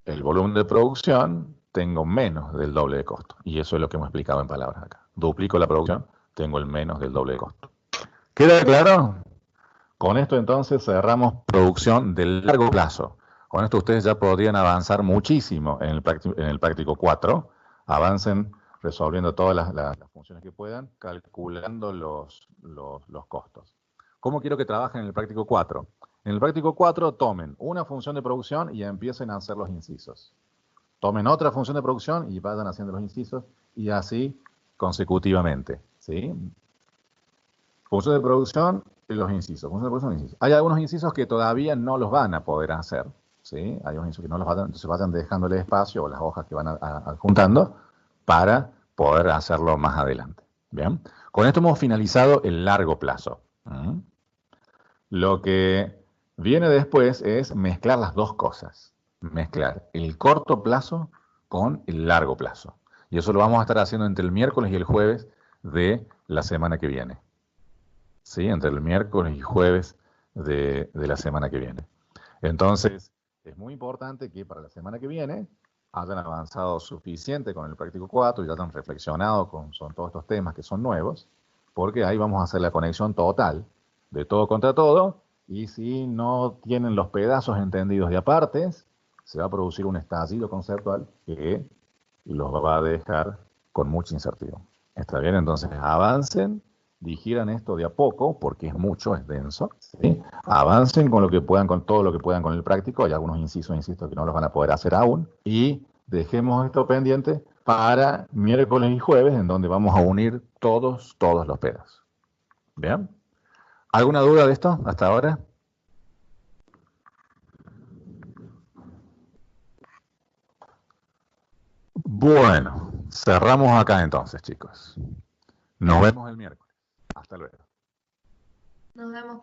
el volumen de producción, tengo menos del doble de costo. Y eso es lo que hemos explicado en palabras acá. Duplico la producción, tengo el menos del doble de costo. ¿Queda claro? Con esto entonces cerramos producción de largo plazo. Con esto ustedes ya podrían avanzar muchísimo en el práctico 4. Avancen resolviendo todas las funciones que puedan, calculando los costos. ¿Cómo quiero que trabajen en el práctico 4? En el práctico 4 tomen una función de producción y empiecen a hacer los incisos. Tomen otra función de producción y vayan haciendo los incisos y así consecutivamente, ¿sí? Función de producción y los incisos. Función de producción y incisos. Hay algunos incisos que todavía no los van a poder hacer, ¿sí? Hay algunos incisos que no los van a, entonces vayan dejándole espacio o las hojas que van adjuntando para poder hacerlo más adelante. Bien. Con esto hemos finalizado el largo plazo. Lo que viene después es mezclar las dos cosas. Mezclar el corto plazo con el largo plazo. Y eso lo vamos a estar haciendo entre el miércoles y el jueves de la semana que viene. ¿Sí? Entre el miércoles y jueves de la semana que viene. Entonces, es muy importante que para la semana que viene hayan avanzado suficiente con el práctico 4 y ya hayan reflexionado con todos estos temas que son nuevos, porque ahí vamos a hacer la conexión total de todo contra todo, y si no tienen los pedazos entendidos de apartes, se va a producir un estallido conceptual que los va a dejar con mucha incertidumbre. ¿Está bien? Entonces avancen, digieran esto de a poco, porque es mucho, es denso, ¿sí? Avancen con lo que puedan, con todo lo que puedan con el práctico. Hay algunos incisos, insisto, que no los van a poder hacer aún, y dejemos esto pendiente para miércoles y jueves, en donde vamos a unir todos los pedazos. ¿Bien? ¿Alguna duda de esto hasta ahora? Bueno, cerramos acá entonces, chicos. Nos vemos el miércoles. Hasta luego. Nos vemos.